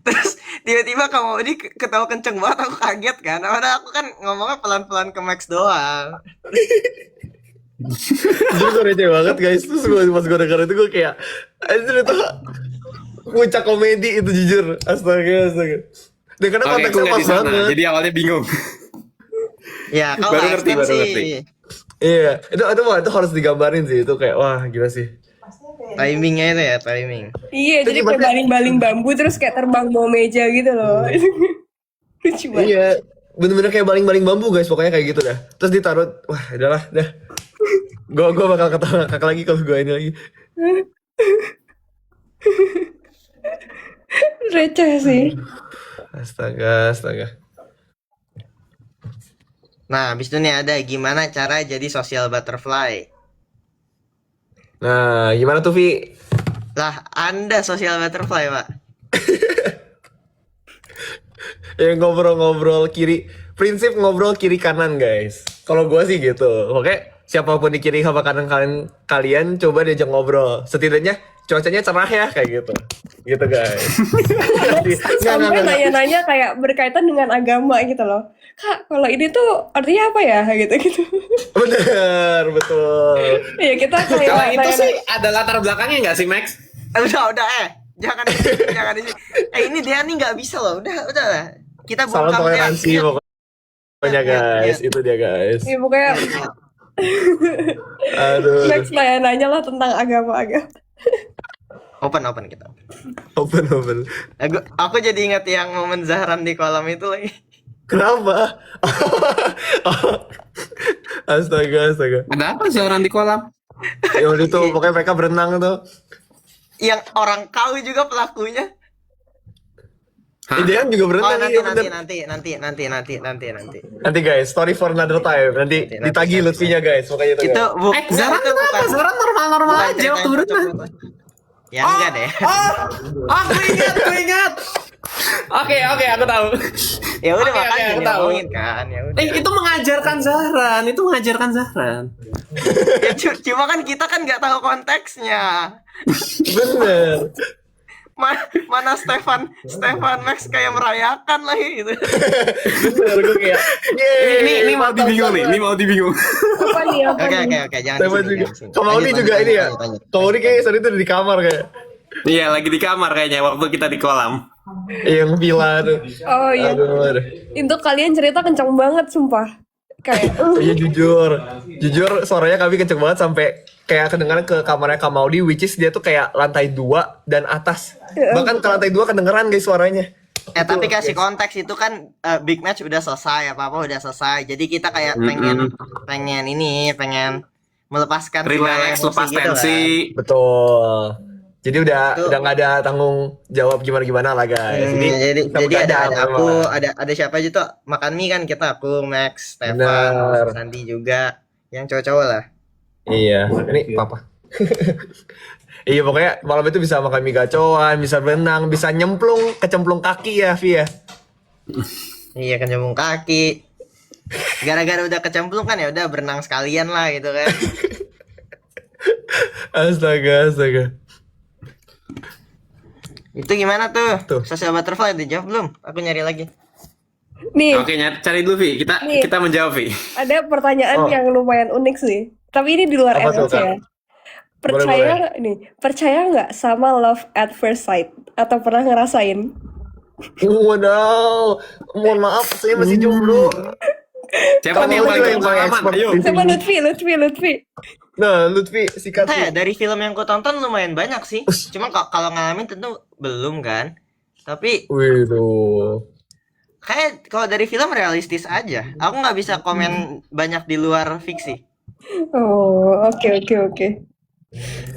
Terus tiba-tiba kamu ini ketawa kenceng banget, aku kaget kan. Padahal aku kan ngomongnya pelan-pelan ke Max doang. Jujur gue receh banget guys. Terus pas gue denger itu gue kayak anjir itu puncak komedi itu jujur. Astaga. Dan karena Oke, aku konteksnya nggak pas di sana, banget. jadi awalnya bingung. Ya, kau Baru nggak ngerti, extend baru sih. ngerti. Iya, itu harus digambarin sih, itu kayak wah gila sih. Timingnya itu ya, timing. Iya, Itu jadi gimana? kayak baling-baling bambu terus kayak terbang bawa meja gitu loh. Lucu banget. Iya, bener-bener kayak baling-baling bambu guys, pokoknya kayak gitu dah. Terus ditaruh, wah udahlah, dah. Gue bakal ketawa ngakak lagi kalau gue ini lagi. Receh sih. Astaga. Nah, habis itu nih ada gimana cara jadi social butterfly. Nah, gimana tuh Vi? Lah, Anda social butterfly, Pak. Yang ngobrol-ngobrol prinsip ngobrol kiri kanan guys. Kalau gue sih gitu. Oke, siapapun di kiri sama kanan kalian coba diajak ngobrol. Setidaknya cuacanya cerah ya kayak gitu. Gitu guys. Sampai nanya-nanya kayak berkaitan dengan agama gitu loh. Kak, kalau ini tuh artinya apa ya? Gitu. Bener, betul. Iya, kita kayak Kalau itu nanya-nanya. sih ada latar belakangnya nggak sih, Max? Udah, jangan di sini, jangan di sini. Ini dia nih nggak bisa loh. Udah lah. Kita Salam bongkar dia. toleransi pokoknya guys. Itu dia guys. Iya, pokoknya Aduh. next nanya-nanya lah tentang agama-agama. Open kita. Open. Aku jadi ingat yang momen Zahran di kolam itu lagi. Kenapa? Astaga. Ada apa sih orang di kolam? Ya waktu itu pokoknya mereka berenang tuh. Yang orang kau juga pelakunya. Hah? Dia kan juga Oh, berenang iya, bener. nanti. Nanti guys, story for another time. Nanti ditagih Lutfinya guys, pokoknya itu. Itu Guys. Zara itu kenapa? Zara normal-normal bukan aja cerita waktu yang berenang. cocok. Ya enggak deh. Aku ingat. Oke, aku tahu. Ya udah Oke, makanya aku tahu. ngomongin kan, ya udah. Itu mengajarkan Zahran. Ya, cuma kan kita kan nggak tahu konteksnya. Bener. Mana Stefan Max kayak merayakan lagi gitu. Bener, gue kayak yeay. Ini mau dibingung. Apa nih? Oke, jangan Sama di sini, juga. jangan di sini. Kamaudi Lanjut, juga lanjut, ini ya. lanjut. Kamaudi kayak saat itu di kamar kayak. Iya, lagi di kamar kayaknya waktu kita di kolam. Yang villa tuh. Oh iya. Aduh. Itu kalian cerita kencang banget sumpah. Kayak Iya jujur suaranya kami kenceng banget sampai kayak kedengaran ke kamarnya Kamaudi, which is dia tuh kayak lantai 2 dan atas. Bahkan ke lantai 2 kedengeran guys suaranya. Tapi kasih konteks itu kan big match udah selesai, apa udah selesai. Jadi kita kayak pengen melepaskan segala Relax, emosi lepas gitu tensi. kan. Betul. Jadi udah Itu- nggak ada tanggung jawab gimana lah guys. Jadi kita ada begadang aku, memang. ada siapa aja tuh makan mie kan kita, aku, Max, Stefan, Benar. Sandi juga, yang cowok-cowok lah. Iya, ini papa. Iya pokoknya malam itu bisa makan mie gacoan, bisa berenang, bisa kecemplung kaki ya Vi ya. Iya, kecemplung kaki. Gara-gara udah kecemplung kan ya udah berenang sekalian lah gitu kan. Astaga. Itu gimana tuh? Tuh. Social butterfly dijawab belum? Aku nyari lagi. nih, Oke, cari dulu Vi. Nih. Kita menjawab Vi. ada pertanyaan Oh. yang lumayan unik sih. Tapi ini di luar Apa tuh, MLC Kak? ya. Percaya nggak sama love at first sight? Atau pernah ngerasain? Wadaw, mohon maaf saya masih jomblo. Siapa nih yang Kamu paling yang paling berpengalaman? expert Ayo. di Coba sini. Lutfi. Nah, Lutfi sikat Entah ya, sih. dari film yang ku tonton lumayan banyak sih. Cuma kalau ngalamin tentu belum kan. Tapi Wih tuh. kayak kalau dari film realistis aja. Aku nggak bisa komen banyak di luar fiksi. Oh, oke.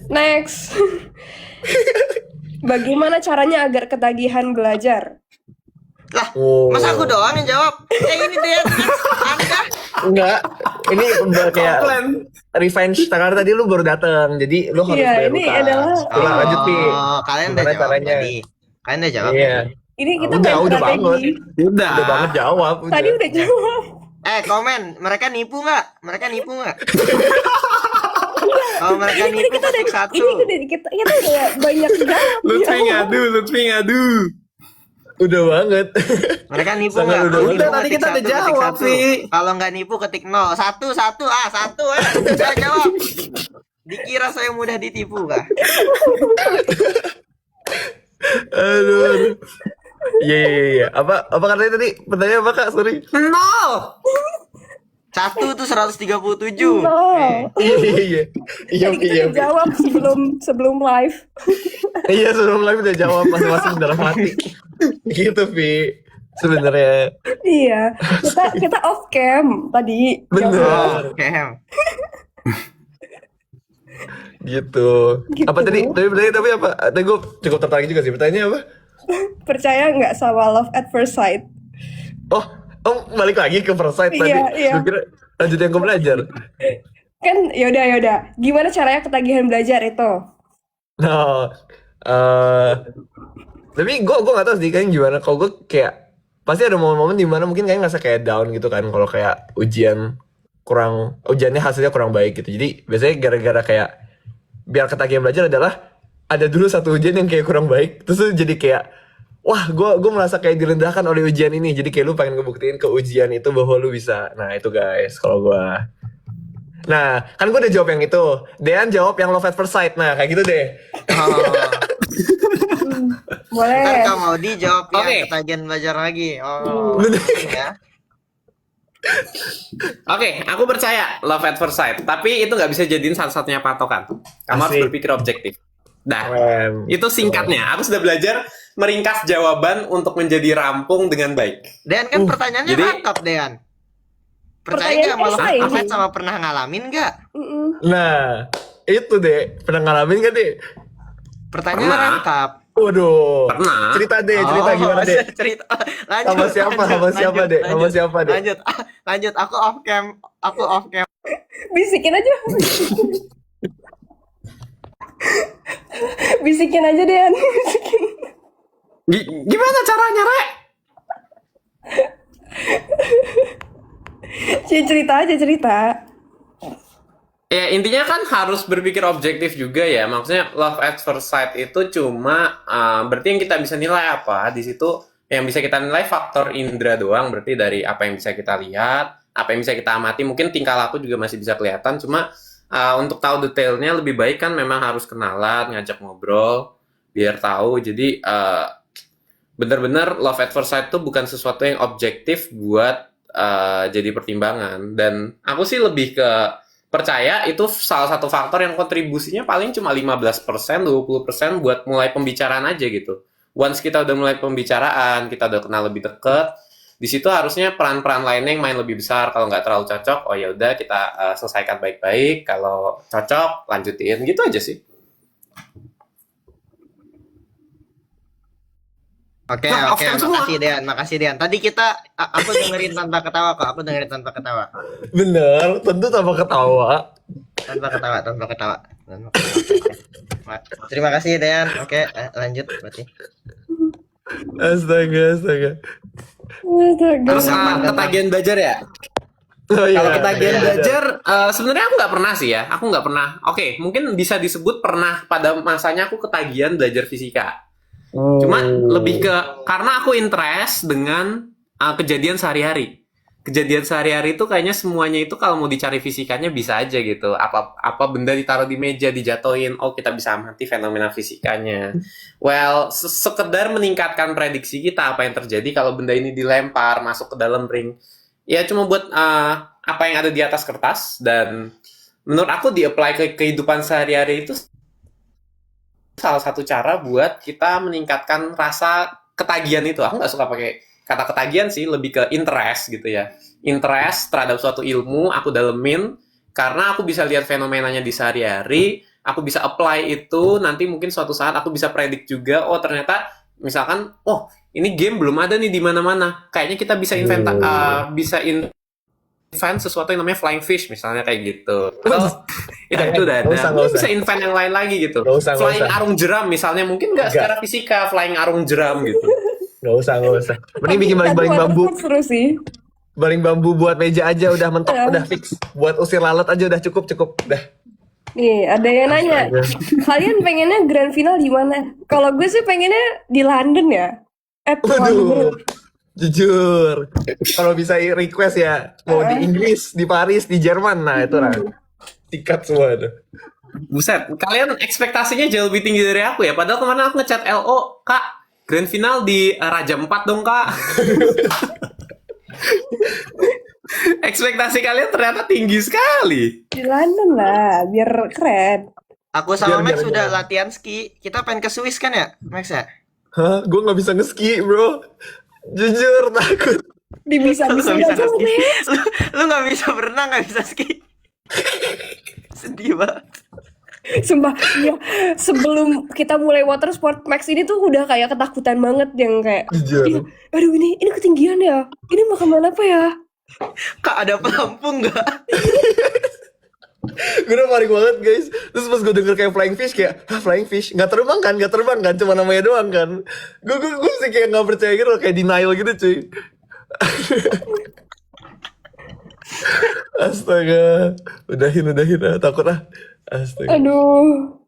Next. Bagaimana caranya agar ketagihan belajar? Lah, Oh. masa aku doang yang jawab? Ini dia, Anda. Enggak, ini kayak Komplain. revenge karena tadi lu baru datang, jadi lu harus Iya, bayar ini utang. adalah- Coba lanjut Pi. Kalian udah Gimana jawab caranya? tadi. Kalian udah jawab. Iya. Ini kita Udah, main udah strategi. banget. Udah. Udah banget jawab. Tadi udah jawab. Komen, mereka nipu nggak? Kalau mereka Ini nipu kita udah, ketik satu. kita udah banyak jawab. Lutfi Ya. ngadu. Udah banget. Mereka nipu Sangat nggak? udah. Kalau Udah, nipu tadi ketik kita udah satu, ketik jawab, satu. Vi. Kalau nggak nipu ketik 0. Satu. Saya jawab. Dikira saya mudah ditipu kah? Aduh. Iya. Apa katanya tadi? Pertanyaan apa Kak? Sorry. Nol. 1 tuh 137. No. Iya. Tadi kita udah jawab sebelum live. Iya, sebelum live udah jawab masing-masing dalam hati. Gitu, Vi. Sebenarnya. Iya, kita off cam tadi. Bener. Oke. Gitu. Gitu. Apa tadi? Tapi apa? Tadi gue cukup tertarik juga sih. Pertanyaannya apa? Percaya nggak sama love at first sight? Oh, balik lagi ke first sight tadi. Iya. Gue kira lanjut yang ke belajar. Kan yaudah. Gimana caranya ketagihan belajar itu? Nah, tapi gue nggak tahu sih kayaknya gimana. Kalau gue kayak pasti ada momen-momen di mana mungkin kayak ngerasa kayak down gitu kan. Kalau kayak ujiannya hasilnya kurang baik gitu. Jadi biasanya gara-gara kayak biar ketagihan belajar adalah ada dulu satu ujian yang kayak kurang baik, terus lu jadi kayak wah gue merasa kayak direndahkan oleh ujian ini, jadi kayak lu pengen ngebuktiin ke ujian itu bahwa lu bisa. Nah itu guys kalau gue. Nah kan gue udah jawab yang itu, Dean jawab yang love at first sight. Nah kayak gitu deh. Boleh. Ntar Kak Maudi jawab Oke. yang ketagihan belajar lagi. Oh, ya. Oke, aku percaya love at first sight. Tapi itu nggak bisa jadiin satu-satunya patokan. Kamu harus Asik. berpikir objektif. Nah, Keren. itu singkatnya. Aku sudah belajar meringkas jawaban untuk menjadi rampung dengan baik. Dean kan pertanyaannya jadi- lengkap, Dean. Percaya Pertanyaan nggak malah esai. Afet sama pernah ngalamin nggak? Mm-mm. Nah itu deh, pernah ngalamin gak deh? Pertanyaan Pernah. lengkap. Waduh. Pernah. Cerita deh, Oh, gimana deh? Cerita. Lanjut. Sama siapa, sama siapa, Dek? Sama siapa, Dek? Lanjut. Aku off cam. Bisikin aja. Bisikin aja deh, bisikin. Gimana caranya, Rek? Cerita. Ya, intinya kan harus berpikir objektif juga ya. Maksudnya love at first sight itu cuma berarti yang kita bisa nilai apa? Di situ yang bisa kita nilai faktor indera doang, berarti dari apa yang bisa kita lihat, apa yang bisa kita amati. Mungkin tingkah laku juga masih bisa kelihatan, cuma untuk tahu detailnya lebih baik kan memang harus kenalan, ngajak ngobrol biar tahu. Jadi benar-benar love at first sight itu bukan sesuatu yang objektif buat jadi pertimbangan. Dan aku sih lebih ke percaya itu salah satu faktor yang kontribusinya paling cuma 15%, 20% buat mulai pembicaraan aja gitu. Once kita udah mulai pembicaraan, kita udah kenal lebih deket, di situ harusnya peran-peran lainnya yang main lebih besar. Kalau nggak terlalu cocok, oh ya udah kita selesaikan baik-baik. Kalau cocok, lanjutin gitu aja sih. Oke, Nah, off cam semua. makasih Dean. Tadi aku dengerin tanpa ketawa kok. Bener, tentu tanpa ketawa. Tanpa ketawa. Terima kasih Dean. Oke, lanjut berarti. Astaga. Terus ketagihan belajar ya? Oh, iya. Kalau ketagihan Iya. belajar, sebenarnya aku nggak pernah sih ya. Aku nggak pernah. Oke, mungkin bisa disebut pernah pada masanya aku ketagihan belajar fisika. Cuma lebih ke karena aku interest dengan kejadian sehari-hari. Kejadian sehari-hari itu kayaknya semuanya itu kalau mau dicari fisikanya bisa aja gitu. Apa benda ditaruh di meja dijatuhin, oh kita bisa amati fenomena fisikanya. Well, sekedar meningkatkan prediksi kita apa yang terjadi kalau benda ini dilempar masuk ke dalam ring. Ya cuma buat apa yang ada di atas kertas, dan menurut aku di-apply ke kehidupan sehari-hari itu salah satu cara buat kita meningkatkan rasa ketagihan itu. Aku nggak suka pakai kata ketagihan sih, lebih ke interest gitu ya. Interest terhadap suatu ilmu, aku dalemin, karena aku bisa lihat fenomenanya di sehari-hari, aku bisa apply itu, nanti mungkin suatu saat aku bisa predik juga, oh ternyata, misalkan, oh ini game belum ada nih di mana-mana. Kayaknya kita bisa invent sesuatu yang namanya flying fish misalnya kayak gitu. Atau itu udah ada. Nggak Mungkin usah. bisa invent yang lain lagi gitu. Nggak usah. Flying arung jeram misalnya, mungkin nggak secara fisika flying arung jeram gitu. Nggak usah. Mending bikin baling bambu. Seru sih. Baling bambu buat meja aja udah mentok, udah fix. Buat usir lalat aja udah cukup. Udah. Nih, ada yang nanya, kalian pengennya grand final di mana? Kalau gue sih pengennya di London ya. Waduh. Jujur. Kalau bisa request ya, mau di Inggris, di Paris, di Jerman. Nah, itu lah. Tiket semua tuh. Buset, kalian ekspektasinya jauh lebih tinggi dari aku ya. Padahal kemarin aku ngechat LO, Kak, grand final di Raja 4 dong, Kak. Ekspektasi kalian ternyata tinggi sekali. Di London lah, biar keren. Aku sama Biar- Max biar- sudah biar. latihan ski. Kita pengen ke Swiss kan ya, Max ya? Hah? Gue nggak bisa ngeski, bro. Jujur takut. Di Lu bisa-bisa nggak bisa aja ski. Max. Lu nggak bisa berenang, nggak bisa ski. Sedih banget. Sumpah, iya. Sebelum kita mulai water sport, Max ini tuh udah kayak ketakutan banget yang kayak, Jujur. "Ih, aduh ini ketinggian ya, ini mau kemana apa ya?" Kak, ada pelampung nggak? Gue udah panik banget guys. Terus pas gue denger kayak flying fish kayak, hah flying fish? Nggak terbang kan? Cuma namanya doang kan? Gue sih kayak nggak percaya gitu, kayak denial gitu cuy. Astaga, udahin ah, takut ah. Astaga, Aduh,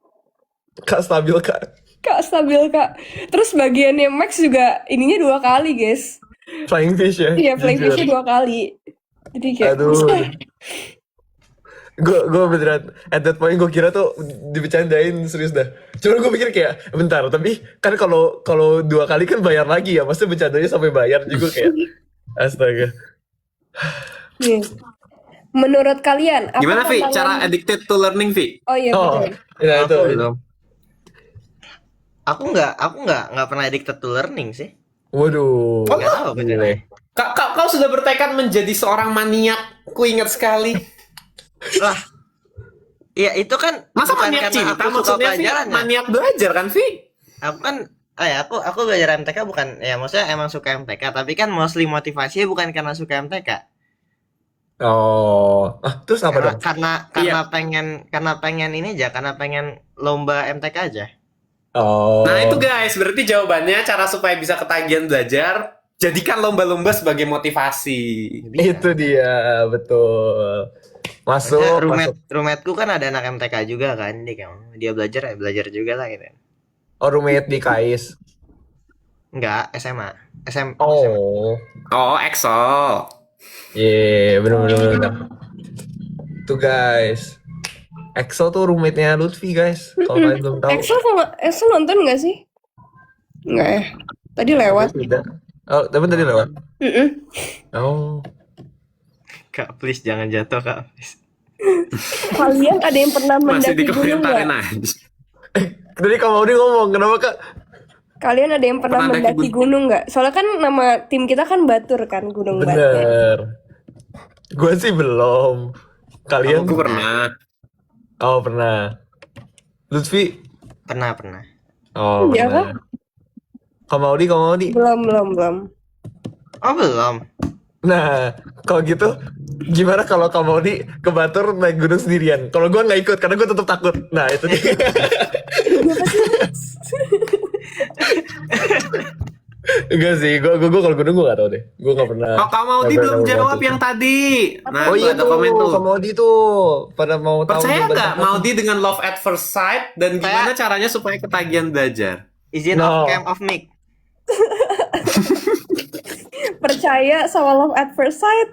Kak stabil kak. Kak stabil Kak. Terus bagiannya Max juga ininya 2 kali, guys. Flying fish ya? Iya, flying Jujur. fish-nya 2 kali. Jadi kayak, Aduh. Gue beneran at that point gue kira tuh dibecandain serius dah. Cuma gue pikir kayak bentar, tapi kan kalau 2 kali kan bayar lagi ya, maksudnya bercandanya sampai bayar juga kayak astaga. Iya. Menurut kalian, apa Gimana Vi? tantangan- Cara addicted to learning Vi? Oh iya, Oh, betul. ya itu. Aku belum. Aku nggak pernah addicted to learning sih. Waduh. Nggak tahu beneran. Kau sudah bertekad menjadi seorang maniak. Ku ingat sekali. Lah, ya itu kan Masa bukan maniak karena cinta? aku suka Maksudnya Vi pelajarannya. maniak belajar kan Vi? Aku kan, aku belajar MTK bukan, ya maksudnya emang suka MTK, tapi kan mostly motivasinya bukan karena suka MTK. Oh, terus apa dong? Karena Iya. pengen ini aja, karena pengen lomba MTK aja. Oh. Nah itu guys, berarti jawabannya cara supaya bisa ketagihan belajar, jadikan lomba-lomba sebagai motivasi. Itu dia, betul. Masuk, masuk. Roommateku kan ada anak MTK juga kan, dia belajar ya belajar juga lah gitu. Oh, roommate di KAIS. Enggak, SMA. SMA. Oh. Oh, EXO. Iya, bener. Tuh guys, EXO tuh roommate-nya Lutfi guys. Kalau kalian belum tahu. Excel nonton nggak sih? Nggak ya? Tadi lewat. Tidak. Oh, tapi tadi lewat. Mm-mm. Oh. Kak, please jangan jatuh, Kak. Please. Kalian ada yang pernah Masih mendaki gunung dikomentarin nggak? aja. Tadi Kak Maudi ngomong, kenapa Kak? Kalian ada yang pernah Pernah daki mendaki gunung nggak? Soalnya kan nama tim kita kan Batur kan, Gunung Batur. Bener. Gue sih belum. Kalian? Aku pernah. Oh, pernah. Lutfi? Pernah. Oh, Iya pernah. Kak Maudi? Belum. Oh, belum. Nah, kalau gitu, gimana kalau Kak Maudi ke Batur naik gunung sendirian? Kalau gue nggak ikut, karena gue tetap takut. Nah, itu dia. Enggak sih, gue kalau gunung gue nggak tahu deh. Gue nggak pernah. Oh, Kak Maudi nggak belum pernah jawab Batur. yang tadi. Nah, Oh tuh iya ada tuh, komen tuh. Kak Maudi tuh pada mau tahu. Percaya nih nggak bagaimana- Maudi dengan love at first sight dan gimana caranya supaya ketagihan belajar? Izin No. off cam off mic. Percaya sama love at first sight?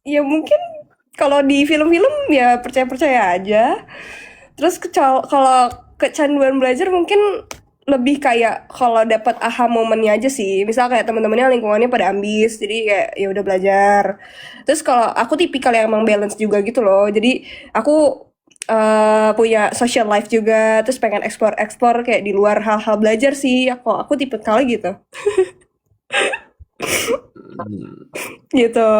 Ya mungkin kalau di film-film ya percaya-percaya aja. Terus kalau kecanduan belajar mungkin lebih kayak kalau dapat aha momennya aja sih. Misal kayak teman-temannya lingkungannya pada ambis, jadi kayak ya udah belajar. Terus kalau aku tipikal yang emang balance juga gitu loh. Jadi aku punya social life juga, terus pengen explore kayak di luar hal-hal belajar sih. Aku tipikal gitu. Gitu.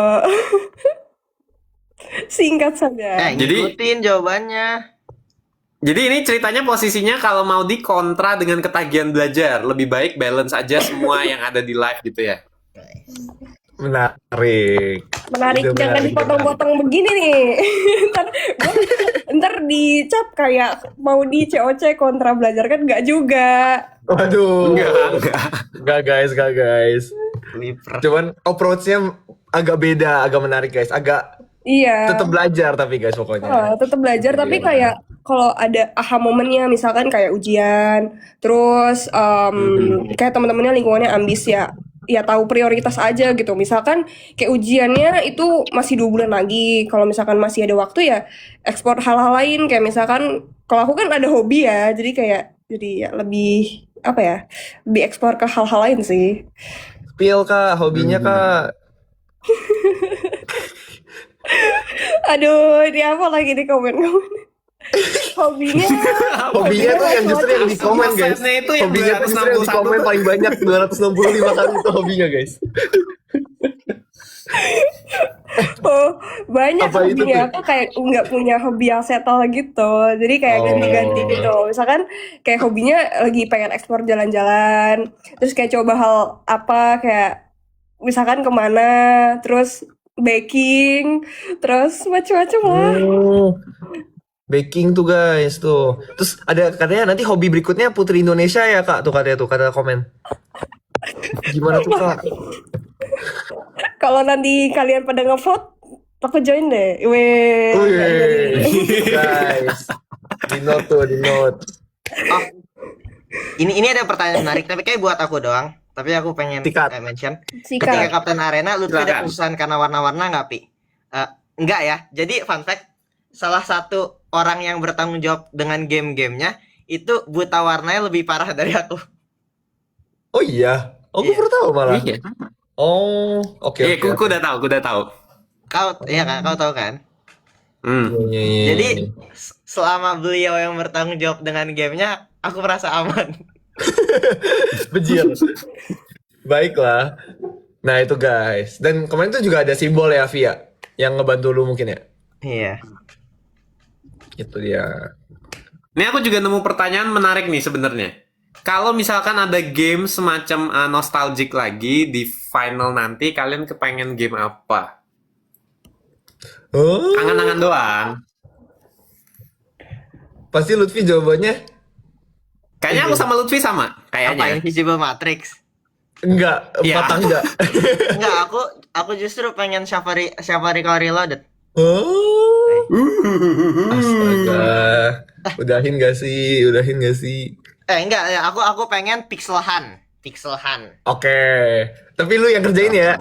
Singkat saja. Jadi- Ngikutin jawabannya. Jadi ini ceritanya posisinya kalau Maudi kontra dengan ketagihan belajar, lebih baik balance aja semua yang ada di live gitu ya. Menarik. Menarik, Ide jangan menarik, dipotong-potong begini nih. ntar dicap kayak mau di COC kontra belajar kan nggak juga. Waduh. Enggak. Enggak guys. Liper. Cuman approach-nya agak beda, agak menarik guys. Agak Iya. tetap belajar tapi guys pokoknya. Tetap belajar tapi kayak kalau ada aha momennya misalkan kayak ujian, terus kayak teman-temannya lingkungannya ambis ya tahu prioritas aja gitu. Misalkan kayak ujiannya itu masih 2 bulan lagi. Kalau misalkan masih ada waktu ya ekspor hal-hal lain kayak misalkan kalau aku kan ada hobi ya, jadi ya lebih apa ya? Lebih ekspor ke hal-hal lain sih. Spill Kak, hobinya Kak. Aduh, ini apa lagi di komen-komen? Hobinya Hobinya tuh yang justru yang di komen guys. Setnya itu yang Hobinya tuh justru yang di 261 komen tuh. paling banyak 265 kali itu hobinya guys. Oh, banyak Apa itu hobinya. tuh? Aku kayak nggak punya hobi yang settle gitu. Jadi kayak Oh. ganti-ganti gitu. Misalkan kayak hobinya lagi pengen eksplor jalan-jalan. Terus kayak coba hal apa kayak misalkan kemana. Terus baking. Terus macam-macam lah. Oh. Baking tuh guys tuh. Terus ada katanya nanti hobi berikutnya Putri Indonesia ya kak tuh katanya tuh kata komen. Gimana tuh kak? Kalau nanti kalian pada ngevote, aku join deh. Weh. Wih, guys. Di note tuh di note. Oh, ini ada pertanyaan menarik tapi kayak buat aku doang. Tapi aku pengen Sikat. mention. Ketika Sikat. Kapten Arena, Lutfi ada Silakan. kesusahan karena warna-warna nggak, Pi? Enggak ya. Jadi fun fact, salah satu orang yang bertanggung jawab dengan game-gamenya itu buta warnanya lebih parah dari aku. Oh iya. Oh gue Iya. baru tahu malah. Iya. Oh oke Iya, oke. aku udah tahu, aku udah tahu. Kau ya kan, kau tahu kan? Hmm. Iya. Jadi selama beliau yang bertanggung jawab dengan gamenya, aku merasa aman. Bejil. Baiklah. Nah itu guys. Dan kemarin tuh juga ada simbol ya Via yang ngebantu lu mungkin ya. Iya. Itu dia. Ini aku juga nemu pertanyaan menarik nih sebenarnya. Kalau misalkan ada game semacam nostalgic lagi di final nanti, kalian kepengen game apa? Oh, Angan-angan doang. pasti Lutfi jawabannya Kayaknya aku sama Lutfi sama. Apa Kayaknya. Invisible Matrix? enggak, Iya. empat tangga. Enggak, aku justru pengen Safari Car Reloaded. Oh, astaga. Udahin gak sih? Udahin gak sih? Enggak, ya, aku pengen Pixel Hunt. Oke. Tapi lu yang kerjain ya?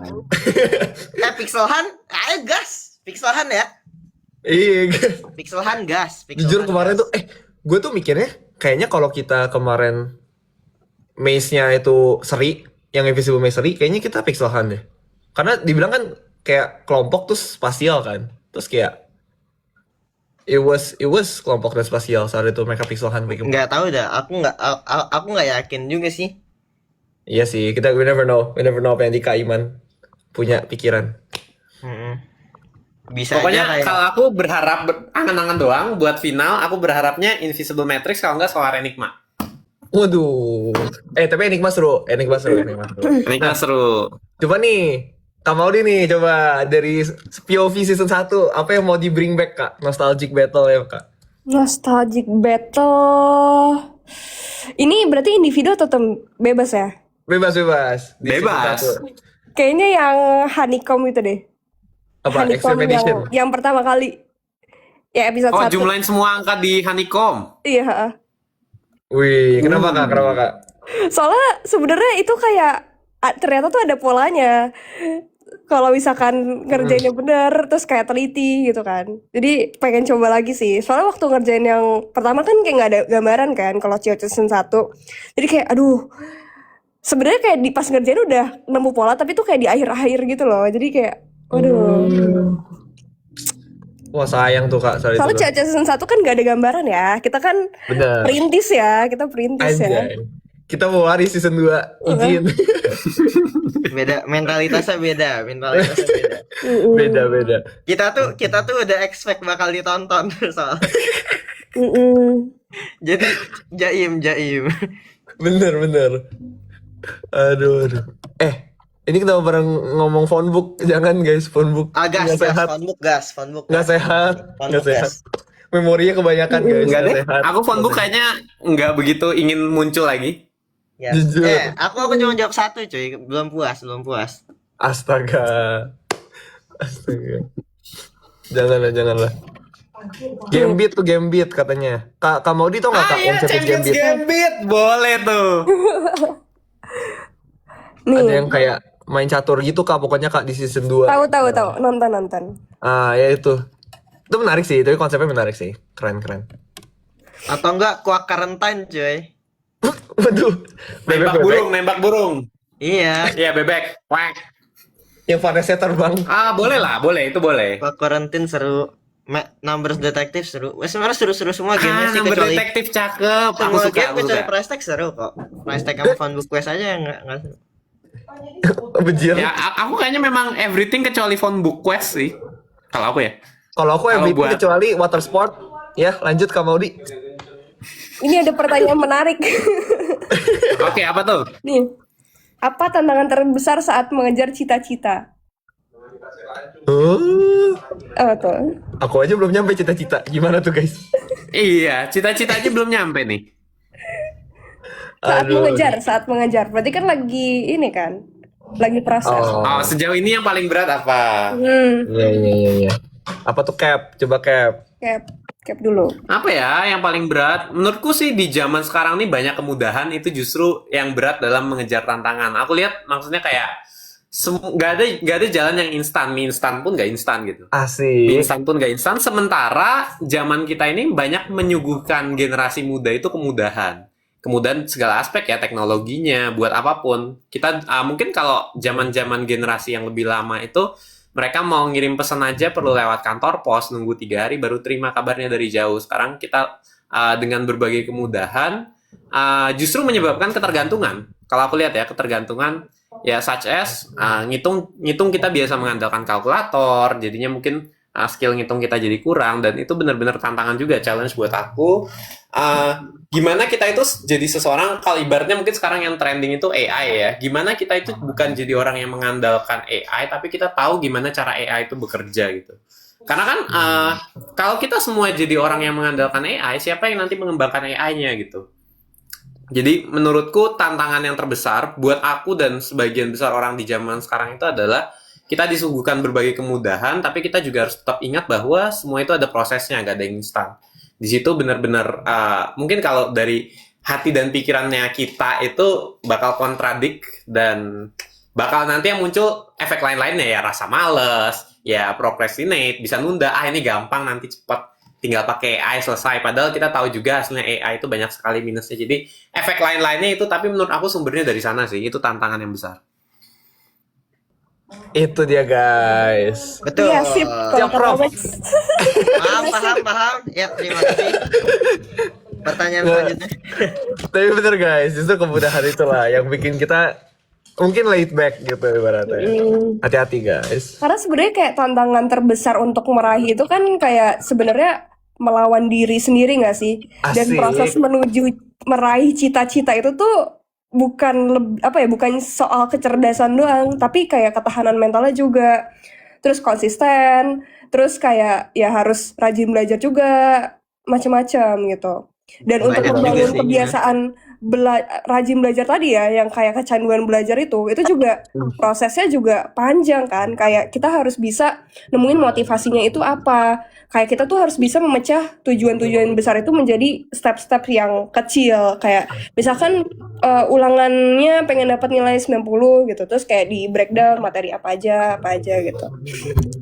Pixel Hunt, ayo gas. Pixel Hunt ya. Iya. Pixel Hunt gas. Pixel Jujur Hunt kemarin gas. tuh, gue tuh mikirnya kayaknya kalau kita kemarin maze-nya itu seri, yang Invisible Maze seri, kayaknya kita Pixel Hunt deh. Karena dibilang kan kayak kelompok tuh spasial kan. Terus kayak it was kelompok dan spasial saat itu mereka Pixel Hunt bikin. Nggak tahu dah, aku nggak yakin juga sih. Iya sih, we never know apa yang Dika Iman punya pikiran. Mm-mm. Bisa Pokoknya aja kayak kalau aku berharap angan-angan doang buat final, aku berharapnya Invisible Matrix kalau nggak Solar Enigma. Waduh. Tapi Enigma seru. Enigma seru. Coba nih, Kak Maudi nih, coba dari POV season 1, apa yang mau di bring back Kak? Nostalgic battle ya Kak? Nostalgic battle. Ini berarti individu atau bebas ya? Bebas. Di Bebas. season 1. Kayaknya yang honeycomb itu deh. Apa? Honeycomb Examination? yang pertama kali. Ya episode Oh, 1. jumlahin semua angka di Honeycomb. Iya, heeh. Wih, kenapa Kak? Soalnya sebenarnya itu kayak ternyata tuh ada polanya. Kalau misalkan ngerjainnya bener, terus kayak teliti gitu kan. Jadi pengen coba lagi sih. Soalnya waktu ngerjain yang pertama kan kayak nggak ada gambaran kan kalau Cio season 1. Jadi kayak aduh. Sebenarnya kayak di pas ngerjain udah nemu pola tapi tuh kayak di akhir-akhir gitu loh. Jadi kayak waduh. Wah sayang tuh Kak soal itu. Soalnya Cio season 1 kan nggak ada gambaran ya. Kita kan Bener. perintis ya. Kita perintis ya. Anjay. Kita mau waris season 2. Izin. beda mentalitasnya beda. Beda. Kita tuh udah expect bakal ditonton soal. Mm-mm. Jadi jaim. Bener. Aduh. Ini kenapa bareng ngomong phonebook? Jangan guys, phonebook. Gas, Nggak sehat. phonebook Nggak sehat. Phonebook Nggak sehat. gas. Memorinya kebanyakan guys. Enggak deh. sehat. Aku phonebook kayaknya nggak begitu ingin muncul lagi. Ya. Jujur. Aku cuma jawab satu cuy, belum puas. Astaga. Janganlah. Gambit katanya. Kak Maudi tau nggak Kak Ayo konsep Champions Gambit? Gambit. Boleh tuh. Ada Nih, yang kayak main catur gitu Kak, pokoknya Kak di season 2. tahu. Nonton. Ya itu. Itu menarik sih, tapi konsepnya menarik sih. Keren. Atau enggak kuak Quarantine cuy. Waduh. Nembak burung. Iya. Iya, bebek. Wah. Yang Vanessa terbang. Boleh lah, boleh, itu boleh. Kalau Quarantine seru. Numbers Detective seru. Sebenarnya seru-seru semua gamenya sih, Number kecuali detektif cakep. Aku semua suka, game aku kecuali suka. Price Tag seru kok. Price Tag sama Phone Book Quest aja yang nggak seru. Bejir. Ya, aku kayaknya memang everything kecuali phone book quest sih. Kalau aku ya. Kalau aku Kalau MVP buat- kecuali water sport. Ya, lanjut Kak Maudi. Ini ada pertanyaan menarik. Oke, apa tuh? Nih, apa tantangan terbesar saat mengejar cita-cita? Apa tuh? Aku aja belum nyampe cita-cita. Gimana tuh guys? Iya, cita-cita aja belum nyampe nih. Saat Aduh. mengejar. Berarti kan lagi ini kan, lagi proses. Oh, sejauh ini yang paling berat apa? Iya. Apa tuh Cap? Coba Cap. Cap dulu. Apa ya yang paling berat? Menurutku sih di zaman sekarang nih banyak kemudahan, itu justru yang berat dalam mengejar tantangan. Aku lihat maksudnya kayak nggak ada jalan yang instan, mie instan pun nggak instan gitu. Mie Asik. instan pun nggak instan. Sementara zaman kita ini banyak menyuguhkan generasi muda itu kemudahan. Kemudahan segala aspek ya, teknologinya, buat apapun. Kita mungkin kalau zaman-zaman generasi yang lebih lama itu mereka mau ngirim pesan aja perlu lewat kantor pos, nunggu 3 hari baru terima kabarnya dari jauh. Sekarang kita dengan berbagai kemudahan justru menyebabkan ketergantungan. Kalau aku lihat ya, ketergantungan ya such as ngitung kita biasa mengandalkan kalkulator, jadinya mungkin skill ngitung kita jadi kurang, dan itu benar-benar tantangan juga, challenge buat aku. Gimana kita itu jadi seseorang, kalau ibaratnya mungkin sekarang yang trending itu AI ya, gimana kita itu bukan jadi orang yang mengandalkan AI, tapi kita tahu gimana cara AI itu bekerja gitu. Karena kan kalau kita semua jadi orang yang mengandalkan AI, siapa yang nanti mengembangkan AI-nya gitu. Jadi menurutku tantangan yang terbesar buat aku dan sebagian besar orang di zaman sekarang itu adalah kita disuguhkan berbagai kemudahan, tapi kita juga harus tetap ingat bahwa semua itu ada prosesnya, gak ada yang instan. Di situ benar-benar mungkin kalau dari hati dan pikirannya kita itu bakal kontradik, dan bakal nanti yang muncul efek lain-lainnya ya, rasa males, ya procrastinate, bisa nunda, ini gampang nanti cepat tinggal pakai AI selesai, padahal kita tahu juga hasilnya AI itu banyak sekali minusnya. Jadi efek lain-lainnya itu, tapi menurut aku sumbernya dari sana sih, itu tantangan yang besar. Itu dia guys. Betul. Iya, sip. Kalau Siap, Prof. kata Max. Paham. Ya, terima kasih. Pertanyaan selanjutnya. Tapi bener guys, justru kemudahan itulah yang bikin kita mungkin laid back gitu ibaratnya. Hati-hati guys. Karena sebenarnya kayak tantangan terbesar untuk meraih itu kan kayak sebenarnya melawan diri sendiri nggak sih? Dan Asik. proses menuju meraih cita-cita itu tuh bukan bukan soal kecerdasan doang, tapi kayak ketahanan mentalnya juga. Terus konsisten, terus kayak ya harus rajin belajar juga, macam-macam gitu. Dan untuk Banyak membangun juga sih, kebiasaan rajin belajar tadi ya, yang kayak kecanduan belajar itu juga prosesnya juga panjang kan. Kayak kita harus bisa nemuin motivasinya itu apa. Kayak kita tuh harus bisa memecah tujuan-tujuan besar itu menjadi step-step yang kecil. Kayak misalkan ulangannya pengen dapat nilai 90 gitu, terus kayak di breakdown materi apa aja gitu.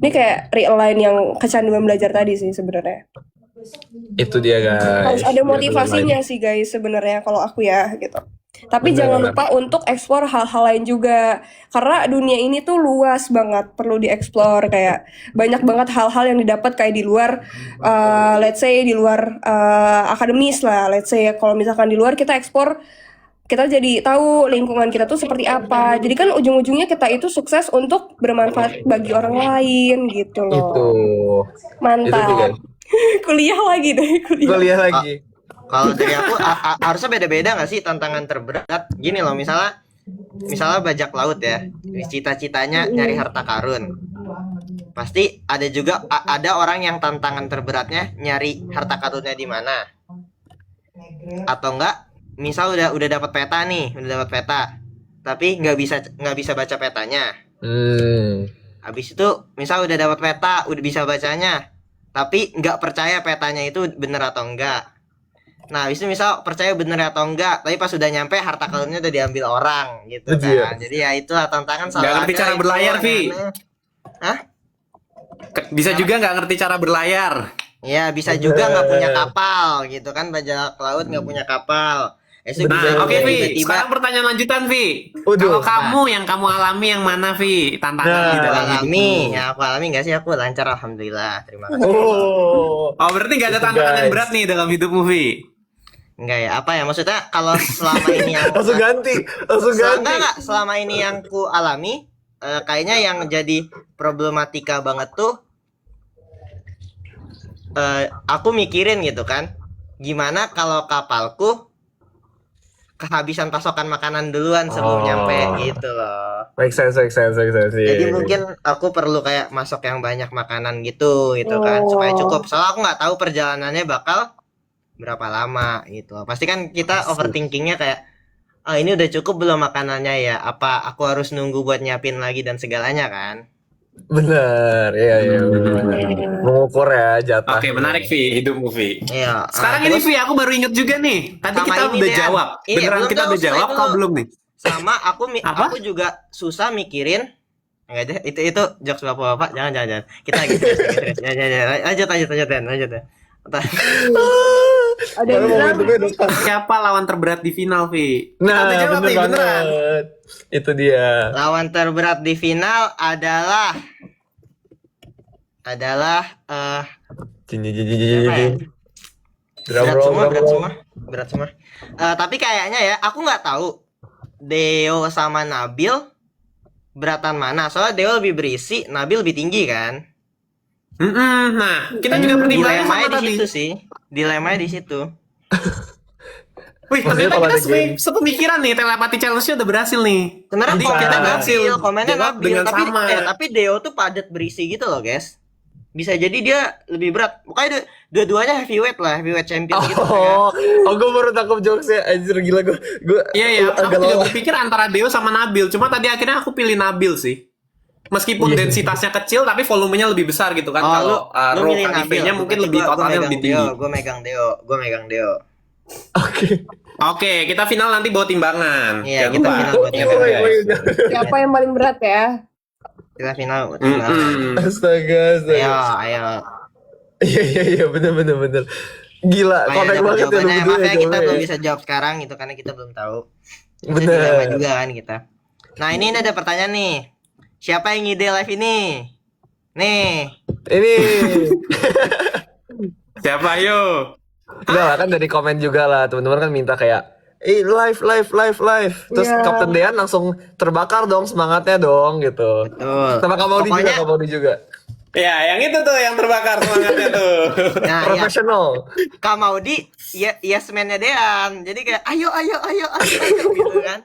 Ini kayak realign yang kecanduan belajar tadi sih sebenarnya. Itu dia guys. Harus ada motivasinya sih guys sebenarnya kalau aku ya gitu. Tapi jangan lupa untuk explore hal-hal lain juga, karena dunia ini tuh luas banget, perlu dieksplor. Kayak banyak banget hal-hal yang didapat kayak di luar let's say di luar akademis lah. Let's say kalau misalkan di luar kita explore, kita jadi tahu lingkungan kita tuh seperti apa. Jadi kan ujung-ujungnya kita itu sukses untuk bermanfaat bagi orang lain gitu loh. Itu. Itu Mantap. tuh guys. Kuliah lagi deh, Kuliah lagi. Kalau dari aku harusnya beda-beda nggak sih tantangan terberat? Gini loh, misalnya bajak laut ya, cita-citanya nyari harta karun. Pasti ada juga ada orang yang tantangan terberatnya nyari harta karunnya di mana. Atau enggak, misal udah dapat peta nih, tapi nggak bisa baca petanya. Habis itu misal udah dapat peta, udah bisa bacanya, tapi nggak percaya petanya itu bener atau enggak. Nah, habis itu misal percaya bener atau enggak, tapi pas udah nyampe harta karunnya udah diambil orang gitu kan. Jadi ya itulah tantangan Nggak ngerti cara berlayar, Vi. Hah? Bisa juga nggak ngerti cara berlayar. Ya, bisa juga nggak punya kapal gitu kan, bajak laut nggak punya kapal. Esok bisa Nah, oke Vi. tiba-tiba Sekarang pertanyaan lanjutan Vi. Waduh. Kalau kamu yang kamu alami yang mana Vi? Tantangan Nah, di aku dalam alami, hidupmu. ya aku alami nggak sih, aku lancar alhamdulillah, terima kasih. Oh. Oh, berarti nggak ada Itu, tantangan yang guys. berat nih dalam hidupmu Vi. Enggak ya, apa ya maksudnya kalau selama ini yang Langsung ganti. enggak, selama ini yang ku alami kayaknya yang jadi problematika banget tuh aku mikirin gitu kan, gimana kalau kapalku kehabisan pasokan makanan duluan sebelum Oh. nyampe gitu loh. Make sense. Iya, Jadi iya, mungkin aku perlu kayak masuk yang banyak makanan gitu kan, supaya cukup. Soalnya aku nggak tahu perjalanannya bakal berapa lama gitu. Pasti kan kita overthinkingnya kayak, ah ini udah cukup belum makanannya ya? Apa aku harus nunggu buat nyiapin lagi dan segalanya kan? Bener, iya bener. Mengukur ya jatah. Oke, menarik Vi, hidupmu Vi. Iya. Sekarang ini terus Vi, aku baru inget juga nih. Tadi sama kita ini, udah Dean. jawab. Iya, Beneran belum kita jawab, udah jawab, selesai kau dulu. belum nih? sama Apa? aku juga susah mikirin. Enggak deh, itu jokes bapak-bapak. Jangan. Kita lagi serius. Ya. Lanjut ya. Ada yang bilang Siapa lawan terberat di final Vi? Kita Nah, udah jawab bener nih, beneran. banget. Itu dia. Lawan terberat di final adalah Jin. apa ya? Drum roll. Berat semua. Tapi kayaknya ya, aku nggak tahu Deo sama Nabil beratan mana. Soalnya Deo lebih berisi, Nabil lebih tinggi kan. Nah, kita juga pertimbangan sama Dilemanya di tadi. situ sih. Dilemanya di situ. Wih, Maksudnya ternyata kalau kita ada game. sepemikiran nih, telepati challenge-nya udah berhasil nih. Sebenarnya Jadi komennya kita berhasil komennya jawab Nabil, dengan tapi sama. tapi Deo tuh padat berisi gitu loh, guys. Bisa jadi dia lebih berat. Pokoknya dua-duanya heavyweight champion gitu kan. Gue baru tangkap jokesnya, anjir gila gue. Iya, aku agak juga lelah. berpikir antara Deo sama Nabil. Cuma tadi akhirnya aku pilih Nabil sih. Meskipun Iya. densitasnya kecil, tapi volumenya lebih besar gitu kan. Oh, Kalau lu raw milih KDP-nya Nabil. mungkin Berarti lebih gua totalnya megang lebih tinggi. Gue megang Deo. Oke. Oke, kita final nanti bawa timbangan. Iya, Jangan kita lupa. final buat Iya, timbangan. guys. siapa yang paling berat ya? Kita final buat timbangan. Astaga. Ayo. Iya, bener. Gila, Supaya kontak ada banget ya lu jawabannya. berdua Maaf ya kita jawabnya belum ya. bisa jawab sekarang gitu karena kita belum tahu. Kita Bener. dilema juga kan kita. Nah, ini ada pertanyaan nih. Siapa yang ngide live ini? Nih. Ini. Siapa yo? Enggak lah, kan dari komen juga lah, teman-teman kan minta kayak live. Terus Iya. Kapten Dean langsung terbakar dong semangatnya dong gitu. Betul. Sama Pokoknya- Kak Maudi juga. Ya, yang itu tuh yang terbakar semangatnya tuh. Nah, ya, Profesional. Kak Maudi yes man-nya Dean. Jadi kayak ayo gitu kan.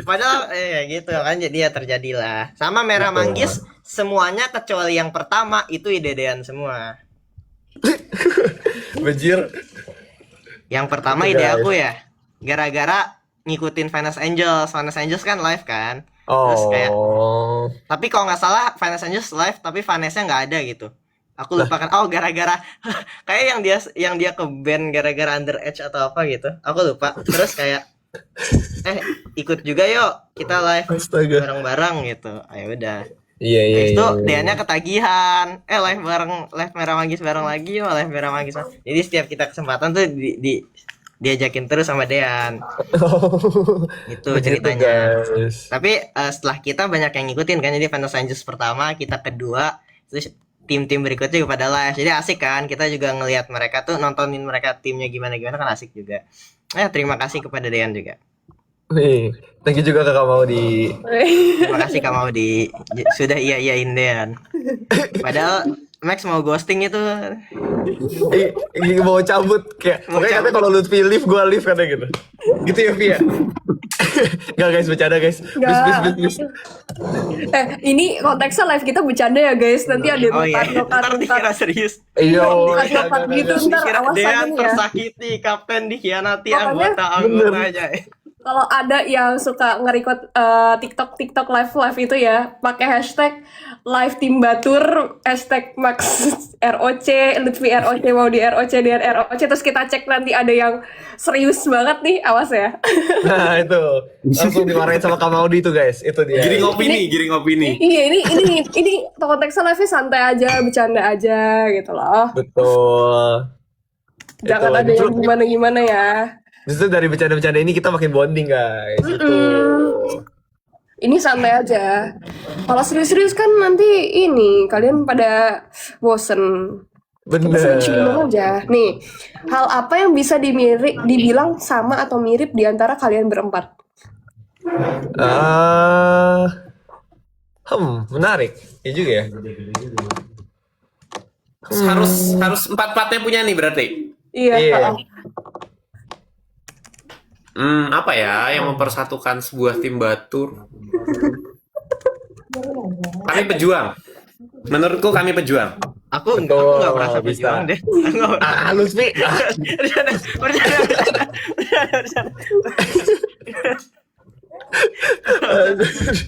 Padahal gitu kan jadi ya terjadilah. Sama Merah Betul. Manggis semuanya kecuali yang pertama itu ide Dean semua. Bejir. Yang pertama Itu, ide guys. aku ya. Gara-gara ngikutin Vanessa Angels. Vanessa Angels kan live kan. Oh. Terus kayak tapi kalau nggak salah Vanessa Angels live tapi Vanessa nggak ada gitu. Aku lupa kan. Oh, gara-gara kayak yang dia ke band gara-gara underage atau apa gitu. Aku lupa. Terus kayak ikut juga yuk kita live Astaga. bareng-bareng gitu. Ayo udah. Iya. Habis itu Deannya ketagihan. Live Merah Manggis bareng lagi yuk, live Merah Manggis. Jadi setiap kita kesempatan tuh diajakin terus sama Dean. Itu ceritanya. Guys. Tapi setelah kita banyak yang ngikutin kan, jadi Vanessa Angels pertama, kita kedua, terus tim-tim berikutnya juga pada live. Jadi asik kan, kita juga ngelihat mereka tuh, nontonin mereka timnya gimana-gimana kan asik juga. Terima kasih kepada Dean juga. Nih, thank you juga ke Kak Maudi. Terima kasih Kak Maudi sudah iyain Dean. Padahal Max mau ghosting itu. Mau cabut kayak Mau pokoknya cabut. katanya kalau Lutfi live gue live katanya gitu. Gitu ya Vi ya. Enggak guys, bercanda guys. Please. Ini konteksnya live kita bercanda ya guys. Nanti ada Oh iya, ntar nokat. dikira serius. Iya. Nokat gitu ntar Dikira awas Dean aja nih ya. tersakiti, kapten dikhianati Makanya anggota aja. Kalau ada yang suka nge-record TikTok live itu ya, pakai hashtag live tim Batur, hashtag Max ROC, Lutfi ROC, Maudi ROC, Dean ROC, terus kita cek nanti ada yang serius banget nih, awas ya. Nah, itu. Langsung dimarahin sama Kak Maudi tuh guys. Itu dia. Giring opini. Iya, ini konteksnya live-nya santai aja, bercanda aja gitu loh. Betul. Jangan Itu ada yang lagi. gimana-gimana ya. Justru dari bercanda-bercanda ini kita makin bonding guys. Itu. Ini santai aja. Kalau serius-serius kan nanti ini kalian pada bosen. Kita chill Bener. aja. Nih, hal apa yang bisa dibilang sama atau mirip di antara kalian berempat? Menarik. Ya juga ya. Harus empat-empatnya punya nih berarti. Iya. Iya. Apa ya yang mempersatukan sebuah tim batur? Kami pejuang. Menurutku kami pejuang. Aku Betul, nggak merasa bisa. berjuang deh. Nggak- Lutfi. Bercanda.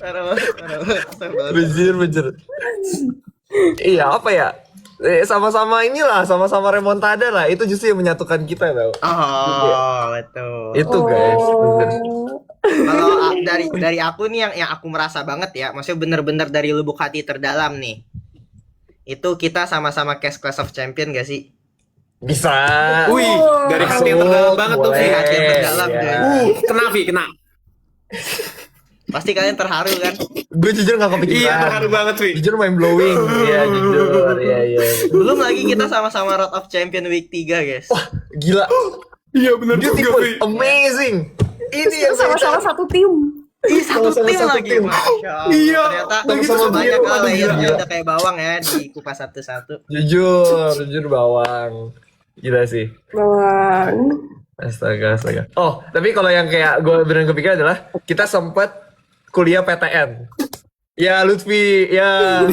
Parah banget. Bener. Iya, apa ya? Sama-sama inilah, sama-sama remontada lah. Itu justru yang menyatukan kita tau. Oh, betul. Itu guys, bener. Kalau dari aku nih yang aku merasa banget ya, maksudnya bener-bener dari lubuk hati terdalam nih. Itu kita sama-sama Clash of Champion gak sih? Bisa. Wih, dari hati yang terdalam banget tuh, Vi. Boleh. Hati yang terdalam, Iya. guys. Kena, Vi, kena. Pasti kalian terharu kan? Gue jujur gak kepikiran. Iya, terharu banget, Vi. Jujur mind blowing. Iya, jujur. Iya. Belum lagi kita sama-sama Road of Champion Week 3, guys. Gila. Iya, bener juga, Beautiful. Vi. Amazing. Ini Kita yang saya sama-sama satu tim. Ih, satu Sama-sama tim satu lagi. tim. Masya Allah. Iya. Ternyata Sama-sama banyak tim. lah Aduh, layernya gila. udah kayak bawang ya di kupas satu-satu. Jujur bawang. Gila sih. Bawang. Astaga. Oh, tapi kalau yang kayak gue beneran kepikiran adalah kita sempet kuliah PTN. Ya Lutfi, ya.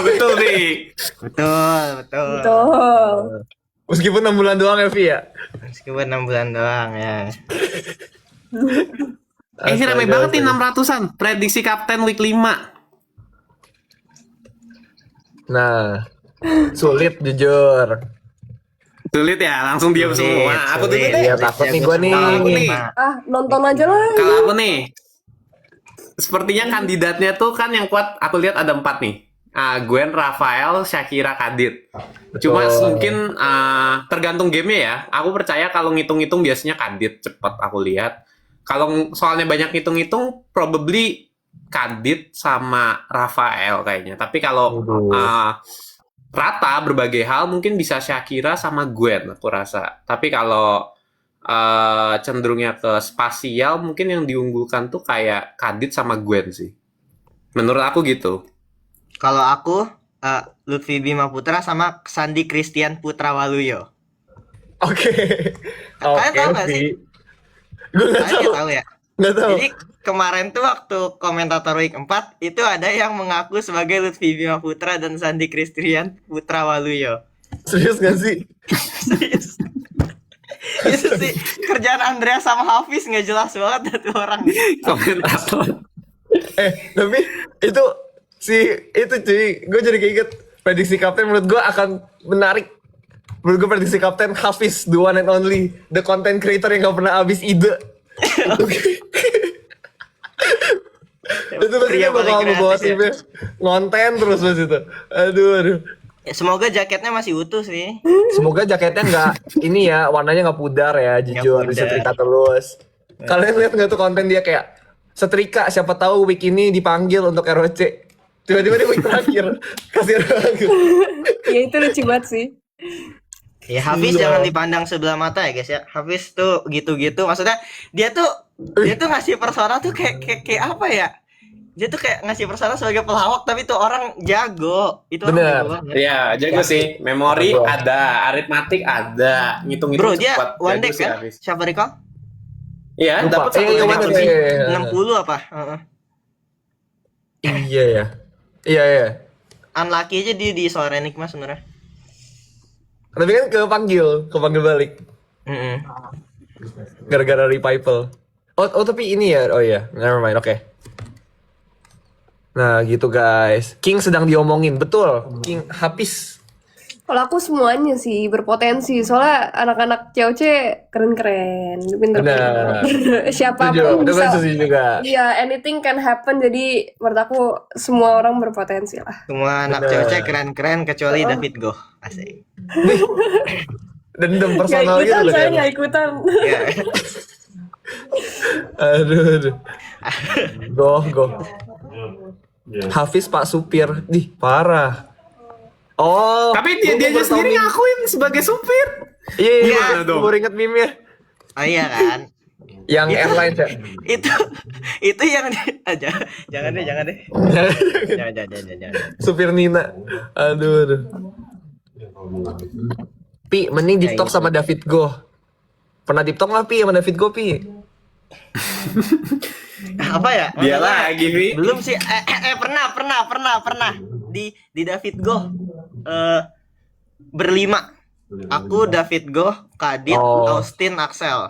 Betul, Vi. Betul. Betul. Meskipun 6 bulan doang ya, Vi ya. Meskipun 6 bulan doang ya. Ini ramai banget nih 600-an. Prediksi kapten week 5. Nah, sulit jujur. Sulit ya, langsung diam semua. Aku dulu Sulit. deh. Iya, takut nih gua nih. Kalau aku nih, Nonton aja lah. Kalau aku nih, sepertinya kandidatnya tuh kan yang kuat. Aku lihat ada 4 nih. Gwen, Rafael, Shakira, Kadit. Cuma Betul. mungkin tergantung gamenya ya. Aku percaya kalau ngitung-ngitung biasanya Kadit cepet aku lihat. Kalau soalnya banyak ngitung-ngitung, probably Kadit sama Rafael kayaknya. Tapi kalau rata berbagai hal mungkin bisa Shakira sama Gwen aku rasa. Tapi kalau cenderungnya ke spasial mungkin yang diunggulkan tuh kayak Kadit sama Gwen sih. Menurut aku gitu. Kalau aku Lutfi Bima Putra sama Sandi Christian Putra Waluyo. Oke. Kalian tahu nggak sih? Gue nggak Kalian tahu. nggak tahu ya? Nggak tahu. Jadi kemarin tuh waktu komentator week 4 itu ada yang mengaku sebagai Lutfi Bima Putra dan Sandi Christian Putra Waluyo. Serius nggak sih? Serius. Itu sih kerjaan Andrea sama Hafiz nggak jelas banget satu orang. Komentator. Tapi itu cuy, gue jadi keinget prediksi kapten menurut gue akan menarik. Menurut gue prediksi kapten Hafiz, the one and only, the content creator yang gak pernah habis ide. Itu pasti Pria dia bakal paling membawa kreatif ya. timnya ngonten terus pas itu. Aduh. Ya, semoga jaketnya masih utuh sih. Semoga jaketnya nggak ini ya, warnanya nggak pudar ya, jujur, pudar. disetrika terus. Kalian lihat nggak tuh konten dia kayak setrika, siapa tahu week ini dipanggil untuk ROC. Tiba-tiba di week terakhir kasih banget. Ya itu lucu banget sih. Ya Hafiz Gila. jangan dipandang sebelah mata ya guys ya. Hafiz tuh gitu-gitu. Maksudnya dia tuh ngasih persona tuh kayak apa ya? Dia tuh kayak ngasih persona sebagai pelawak tapi tuh orang jago. Itu Bener. orang jago banget. Iya, jago sih. Memori Jago. ada, aritmatik ada, ngitung-ngitung Bro, dia cepat. one Jago deck sih, kan? Hafiz. Siapa recall? Iya, Lupa. dapat satu Iya, deck one sih. deck. Iya. 60 apa? Heeh. Iya ya. Iya. Unlucky aja dia di Solar Enigma sebenarnya. Tapi kan kepanggil balik Heeh. gara-gara revival. Oh tapi ini ya. Oh iya, never mind. Oke. Nah, gitu guys. King sedang diomongin, betul. King habis. Kalau aku semuanya sih berpotensi. Soalnya anak-anak COC keren-keren, pinter-pinter. Setuju, Siapapun itu bisa. kan setuju juga. Iya, anything can happen. Jadi menurut aku semua orang berpotensi lah. Semua anak Bener. cewek keren-keren kecuali David Go. Asik. dendam Nggak personal gitu ikutan, loh saya kan. nggak ikutan. Ya. Aduh. Goh. Hafiz Pak Supir, parah. Oh, Tapi dia gua baru tahu sendiri meme. ngakuin sebagai supir. Iya, Gimana dong? Gue inget meme-nya. Oh iya kan. Yang airlines ya. itu yang aja. Jangan deh. Jangan. Supir Nina. Aduh. Pi, mending Ya, TikTok itu. sama David Go. Pernah TikTok nggak Pi sama David Go Pi? Apa ya? Dia Mana? lagi, Vi. Belum sih. Pernah di David Go. Berlima. Aku, David Go, Kadit, Oh. Austin, Axel.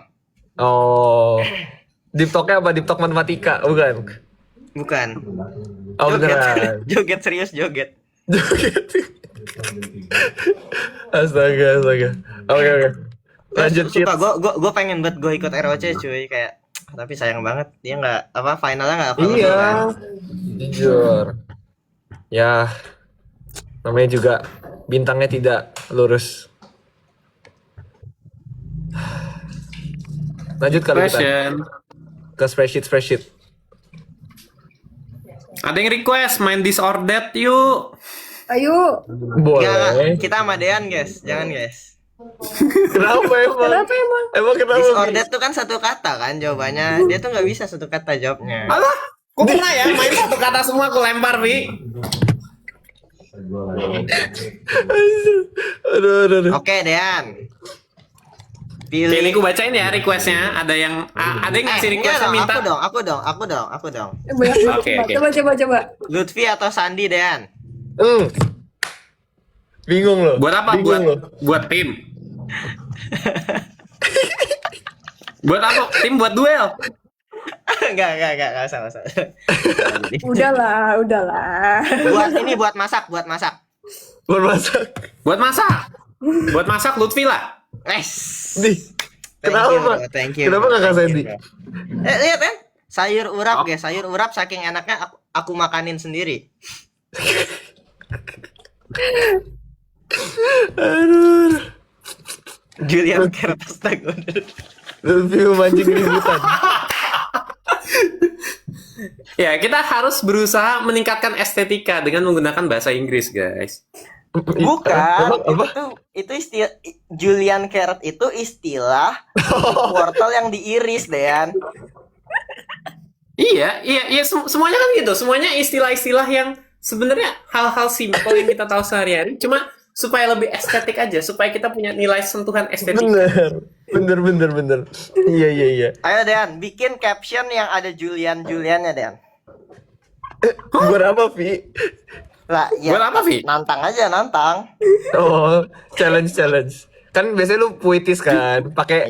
Oh, TikToknya apa? TikTok matematika, bukan? Bukan. Oh beneran. Joget serius joget. Astaga. Oke. Lanjut Cid. Sumpah gue pengen buat gue ikut ROC cuy kayak, tapi sayang banget dia nggak finalnya nggak Iya, jujur. Ya, namanya juga bintangnya tidak lurus. Lanjut kali kita Question. ke spreadsheet. Ada yang request main This or That yuk. Ayo, Boleh. kita sama Dean guys, jangan guys. Kenapa emang? kenapa emang? Emang kenapa? This or that tuh kan satu kata kan jawabannya, dia tuh nggak bisa satu kata jawabnya. Alah, kok pernah ya main satu kata semua aku lempar, Vi. Aduh. Oke Dean, Oke, pilih. ini aku bacain ya requestnya. Ada yang ngasih enggak requestnya dong, minta. aku dong. Banyak banget. Oke, oke. Coba. Lutfi atau Sandi Dean? Bingung loh. Buat apa? Bingung loh. Buat tim. Buat apa? Tim buat duel. Enggak usah. Udahlah. Buat masak. Buat masak. Buat masak. Buat masak Lutfi lah. Nih. Kenapa? Thank you. Kenapa nggak Kak Sandy? Lihat kan? Sayur urap guys, sayur urap saking enaknya aku makanin sendiri. Aduh. Julian Carrot astaga. Lebih memancing keributan. Ya, kita harus berusaha meningkatkan estetika dengan menggunakan bahasa Inggris, guys. Bukan, Apa? itu istilah Julian Carrot itu istilah wortel yang diiris, Dean. Iya, semuanya kan gitu. Semuanya istilah-istilah yang sebenarnya hal-hal simpel yang kita tahu sehari-hari, cuma supaya lebih estetik aja, supaya kita punya nilai sentuhan estetik. Bener. Iya. Ayo Dean, bikin caption yang ada Juliannya Dean. Buat apa, Vi? Lah, ya. Buat apa, Vi? Nantang aja, nantang. Oh, challenge. Kan biasanya lu puitis kan, pakai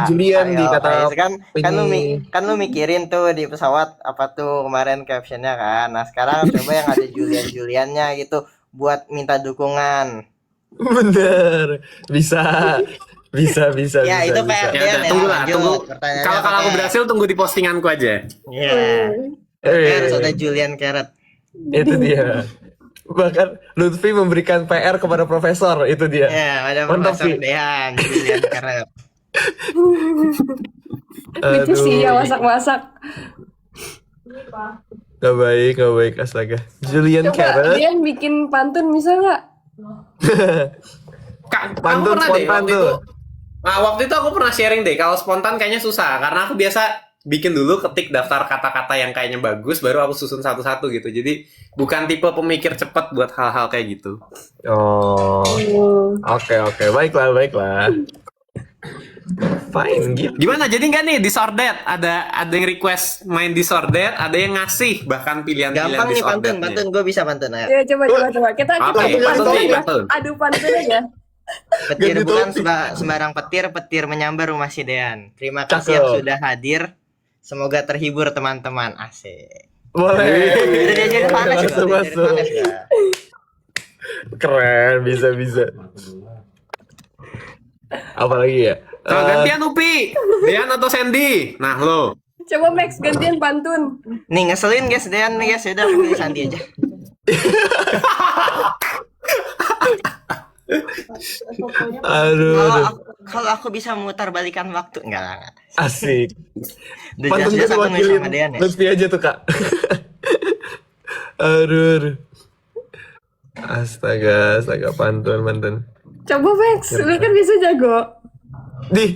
Julian di kata kan lu mikirin tuh di pesawat apa tuh kemarin captionnya kan. Nah sekarang coba yang ada Juliannya gitu buat minta dukungan. Bener, bisa. Ya itu PR Ya Dean udah, tunggulah, lanjut. tunggu. Pertanyaannya Kalau apa, aku Dean? berhasil, tunggu di postinganku aja. Iya. Harus ada Julian Carrot. Itu dia. Bahkan Lutfi memberikan PR kepada profesor, itu dia. Ya, ada Mantap, Profesor Vi. Dean, Julian Carrot. Lucu sih ya masak-masak. Gak baik, astaga. Julian Coba Carrot. Dian bikin pantun bisa nggak? Kak, kamu Pantun pernah deh spontan waktu itu. tuh. Nah, waktu itu aku pernah sharing deh. Kalau spontan kayaknya susah, karena aku biasa bikin dulu ketik daftar kata-kata yang kayaknya bagus, baru aku susun satu-satu gitu. Jadi bukan tipe pemikir cepat buat hal-hal kayak gitu. Oh, oke. Baiklah. Fine, gitu. Gimana? Jadi nggak nih disordered? Ada yang request main disordered, ada yang ngasih bahkan pilihan-pilihan Gampang nih disordered. pantun gue bisa pantun ayo. Ya coba. Kita Oke, adu pantun pantun nih, aja. pantun. Adu pantun aja. Petir Ganti bukan topik. sembarang petir menyambar rumah si Dean. Terima kasih Cakep. yang sudah hadir. Semoga terhibur teman-teman. Asik. Boleh. Udah diajarin panas ya, udah diajarin Masuk. panas ya. Keren, bisa. Apalagi ya? Kalau gantian Upi, Dian atau Sandy? Nah lo. Coba Max gantian pantun. Nih ngeselin guys Dean nih guys, udah pilih Sandi aja. Aduh, Kalau aduh. kalau aku bisa memutar balikan waktu, enggak lah. Enggak. Asik. Udah Pantun jelas-jelas gue aku nulis sama Dean wakilin ya. Lutfi aja tuh kak. Aduh, aduh. Astaga, pantun. Coba Max, lu kan bisa jago.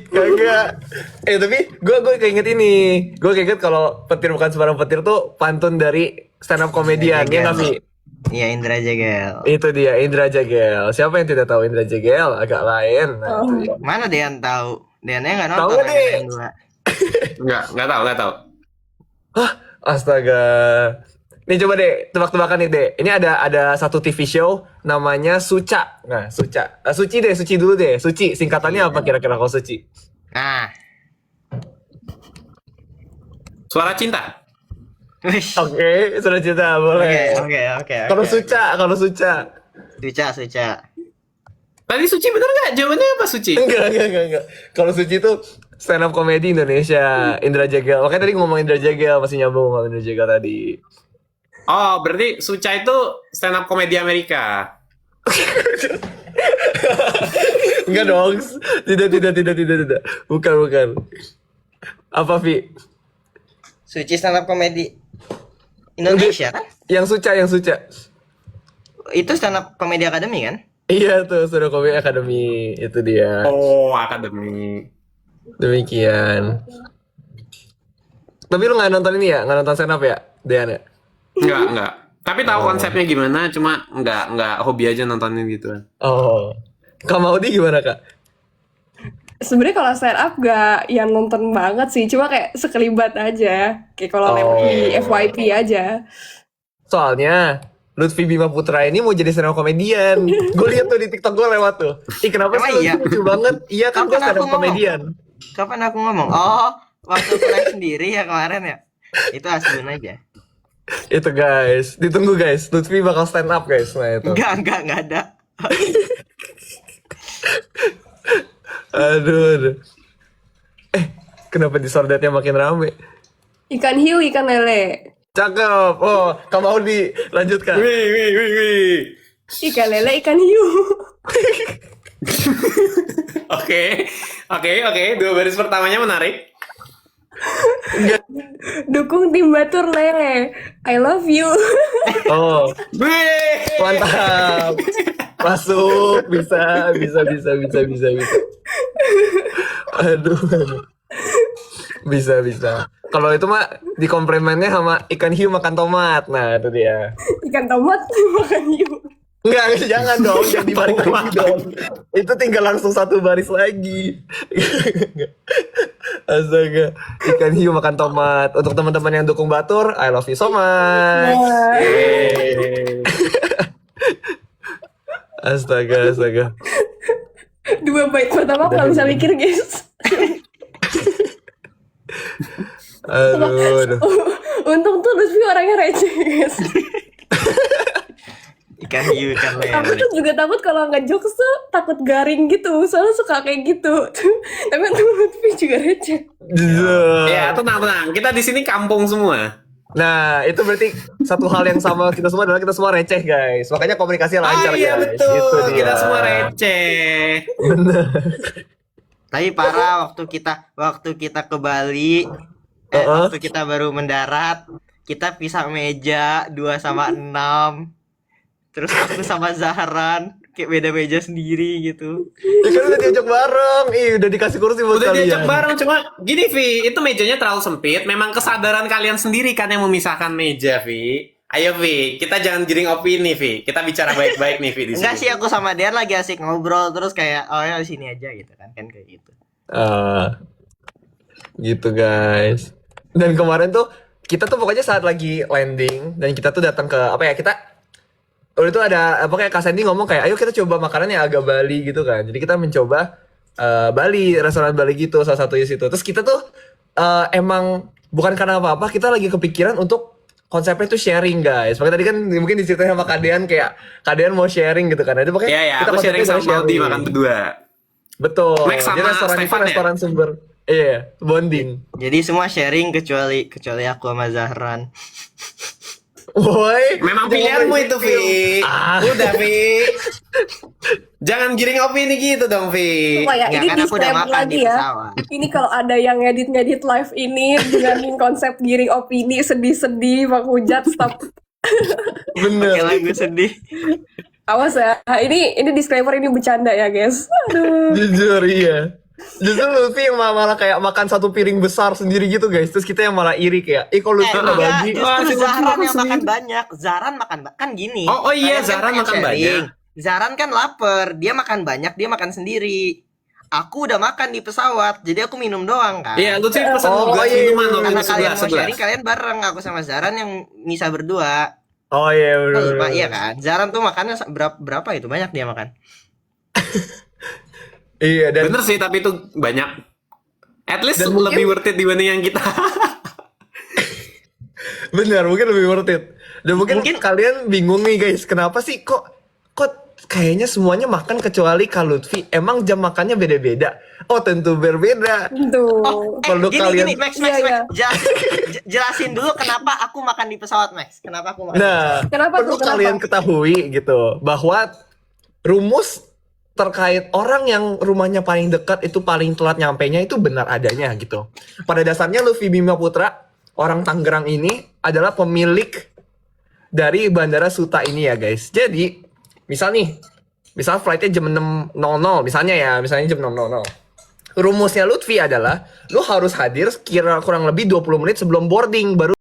Kagak. Tapi gue keinget ini. Gue keinget kalau petir bukan sembarang petir tuh pantun dari stand up komedian. Ya nggak, Vi? Iya, Indra Jegel. Itu dia, Indra Jegel. Siapa yang tidak tahu Indra Jegel? Agak lain. Nah, Oh. itu dia. Mana Dean tahu? Deannya nggak Tahu nonton deh. yang dua. Nggak tahu. Astaga. Nih coba deh, tebak-tebakan nih deh. Ini ada satu TV show namanya Suca. Nah, Suca. Suci dulu deh. Suci, singkatannya apa kira-kira kalau Suci? Nah, Suara cinta. wih. Oke, sudah cerita boleh. Oke. Kalau Suca. Suca. Tadi Suci bener nggak? Jawabannya apa Suci? Enggak. Kalau Suci itu stand up comedy Indonesia, Indra Jegel. Makanya tadi ngomong Indra Jegel, masih nyambung sama Indra Jegel tadi. Oh, berarti Suca itu stand up komedi Amerika. Enggak dong. Tidak. Bukan. Apa, Vi? Suci stand up komedi Indonesia kan? Yang Suca. Itu stand up komedi akademi kan? Iya tuh, Stand Up Comedy Academy. Itu dia. Oh, akademi. Demikian. Tapi lu nggak nonton ini ya? Nggak nonton stand up ya, Dean ya? Enggak. Tapi tahu konsepnya gimana, cuma enggak hobi aja nontonin gitu. Oh. Kak Maudi gimana, Kak? Sebenarnya kalau stand up gak yang nonton banget sih, cuma kayak sekelibat aja. Kayak kalau lewat di FYP aja. Soalnya Lutfi Bima Putra ini mau jadi stand up komedian. Gue lihat tuh di TikTok gue lewat tuh. Kenapa Emang sih iya? lucu banget? Iya kan gue Kapan stand aku up ngomong? komedian. Kapan aku ngomong? Oh, waktu aku live sendiri ya kemarin ya. Itu asbun aja. Itu guys, ditunggu guys. Lutfi bakal stand up guys. Nah itu. Enggak ada. Aduh. Kenapa disordetnya makin rame? Ikan hiu, ikan lele. Cakep. Oh, Kak Maudi lanjutkan. Wih. Ikan lele, ikan hiu. Oke. Dua baris pertamanya menarik. Dukung tim Batur lele. I love you. Oh, Wih. mantap. Masuk, bisa. Aduh. Bisa. Kalau itu mah di komplimennya sama ikan hiu makan tomat. Nah, itu dia. Ikan tomat, makan hiu. Enggak, jangan dong, jangan dibalik lagi dong. Itu tinggal langsung satu baris lagi. Astaga, ikan hiu makan tomat. Untuk teman-teman yang dukung Batur, I love you so much. Astaga. Dua bait pertama aku gak bisa mikir guys. Aduh. Untung tuh Lutfi orangnya receh guys. Ikan hiu, ikan Aku lele. tuh juga takut kalau nggak jokes tuh takut garing gitu. Soalnya suka kayak gitu. Tapi untung Lutfi juga receh. Ya, tenang. Kita di sini kampung semua. Nah, itu berarti satu hal yang sama kita semua adalah kita semua receh, guys. Makanya komunikasinya lancar, iya guys. betul. Itu dia. Kita semua receh. Tapi parah waktu kita ke Bali, waktu kita baru mendarat, kita pisah meja 2/6. Terus aku sama Zahran kayak beda meja sendiri gitu. Ya kan udah diajak bareng. Udah dikasih kursi buat Udah kalian. diajak bareng, cuma gini Vi, itu mejanya terlalu sempit. Memang kesadaran kalian sendiri kan yang memisahkan meja, Vi. Ayo Vi, kita jangan giring opini, Vi. Kita bicara baik-baik nih, Vi, di sini. Enggak sih, aku sama Dean lagi asik ngobrol terus kayak oh ya di sini aja gitu kan kayak gitu. Gitu, guys. Dan kemarin tuh kita tuh pokoknya saat lagi landing dan kita tuh datang ke waktu itu ada kayak Kak Sandy ngomong kayak ayo kita coba makanan yang agak Bali gitu kan. Jadi kita mencoba Bali, restoran Bali gitu salah satunya situ. Terus kita tuh emang bukan karena apa-apa, kita lagi kepikiran untuk konsepnya tuh sharing, guys. Makanya tadi kan mungkin diceritain sama Kak Dean kayak Kak Dean mau sharing gitu kan. Nah, itu pokoknya Iya, kita aku sharing konsepnya sama Maudi makan berdua. Betul. Max sama Jadi restoran itu Stefan ya? restoran sumber. Iya, bonding. Jadi semua sharing kecuali aku sama Zahran. Woi, Memang jangan pilihanmu main itu, film. Vi. Udah, Vi. Jangan giring opini gitu dong, Vi. Supaya Nggak, ini kan aku udah disclaimer makan lagi di ya. pesawat. Ini kalau ada yang ngedit live ini dengan konsep giring opini sedih-sedih, menghujat, stop. Bener. Pakai lagu sedih. Awas ya. Ini disclaimer, ini bercanda ya, guys. Aduh. Jujur iya. Justru Lutfi yang malah kayak makan satu piring besar sendiri gitu guys. Terus kita yang malah iri kayak, kok Lutfi nggak enggak, bagi? Wah, justru si Zaran Lutfi yang makan sendiri. banyak. Zaran makan kan gini. Oh, iya, Kalian kan Zaran pengen makan sharing. banyak. Zaran kan lapar, dia makan banyak, dia makan sendiri. Aku udah makan di pesawat, jadi aku minum doang kan. Iya, Lutfi pesan Oh, gelas iya, minuman iya. dong, Karena minum kalian mau 11. sharing, kalian bareng. Aku sama Zaran yang misah berdua. Oh iya bener. Oh, lupa, iya kan? Zaran tuh makannya berapa itu? Banyak dia makan. Iya dan Bener sih, tapi itu banyak. At least Dan mungkin- lebih worth it dibanding yang kita. bener mungkin lebih worth it. Dan mungkin kalian bingung nih guys, kenapa sih kok kayaknya semuanya makan kecuali Kak Lutfi. Emang jam makannya beda-beda? Oh tentu berbeda. Tuh. Perlu gini, kalian- Max, Iya, jelasin dulu kenapa aku makan di pesawat, Max. Kenapa aku makan? Nah, Kenapa perlu tuh? Kenapa? kalian ketahui gitu bahwa rumus terkait orang yang rumahnya paling dekat itu paling telat nyampainya itu benar adanya gitu. Pada dasarnya Lutfi Bima Putra, orang Tangerang ini adalah pemilik dari Bandara Suta ini ya guys. Jadi, misal flightnya jam 6.00 misalnya jam 6.00. Rumusnya Lutfi adalah lu harus hadir sekira kurang lebih 20 menit sebelum boarding baru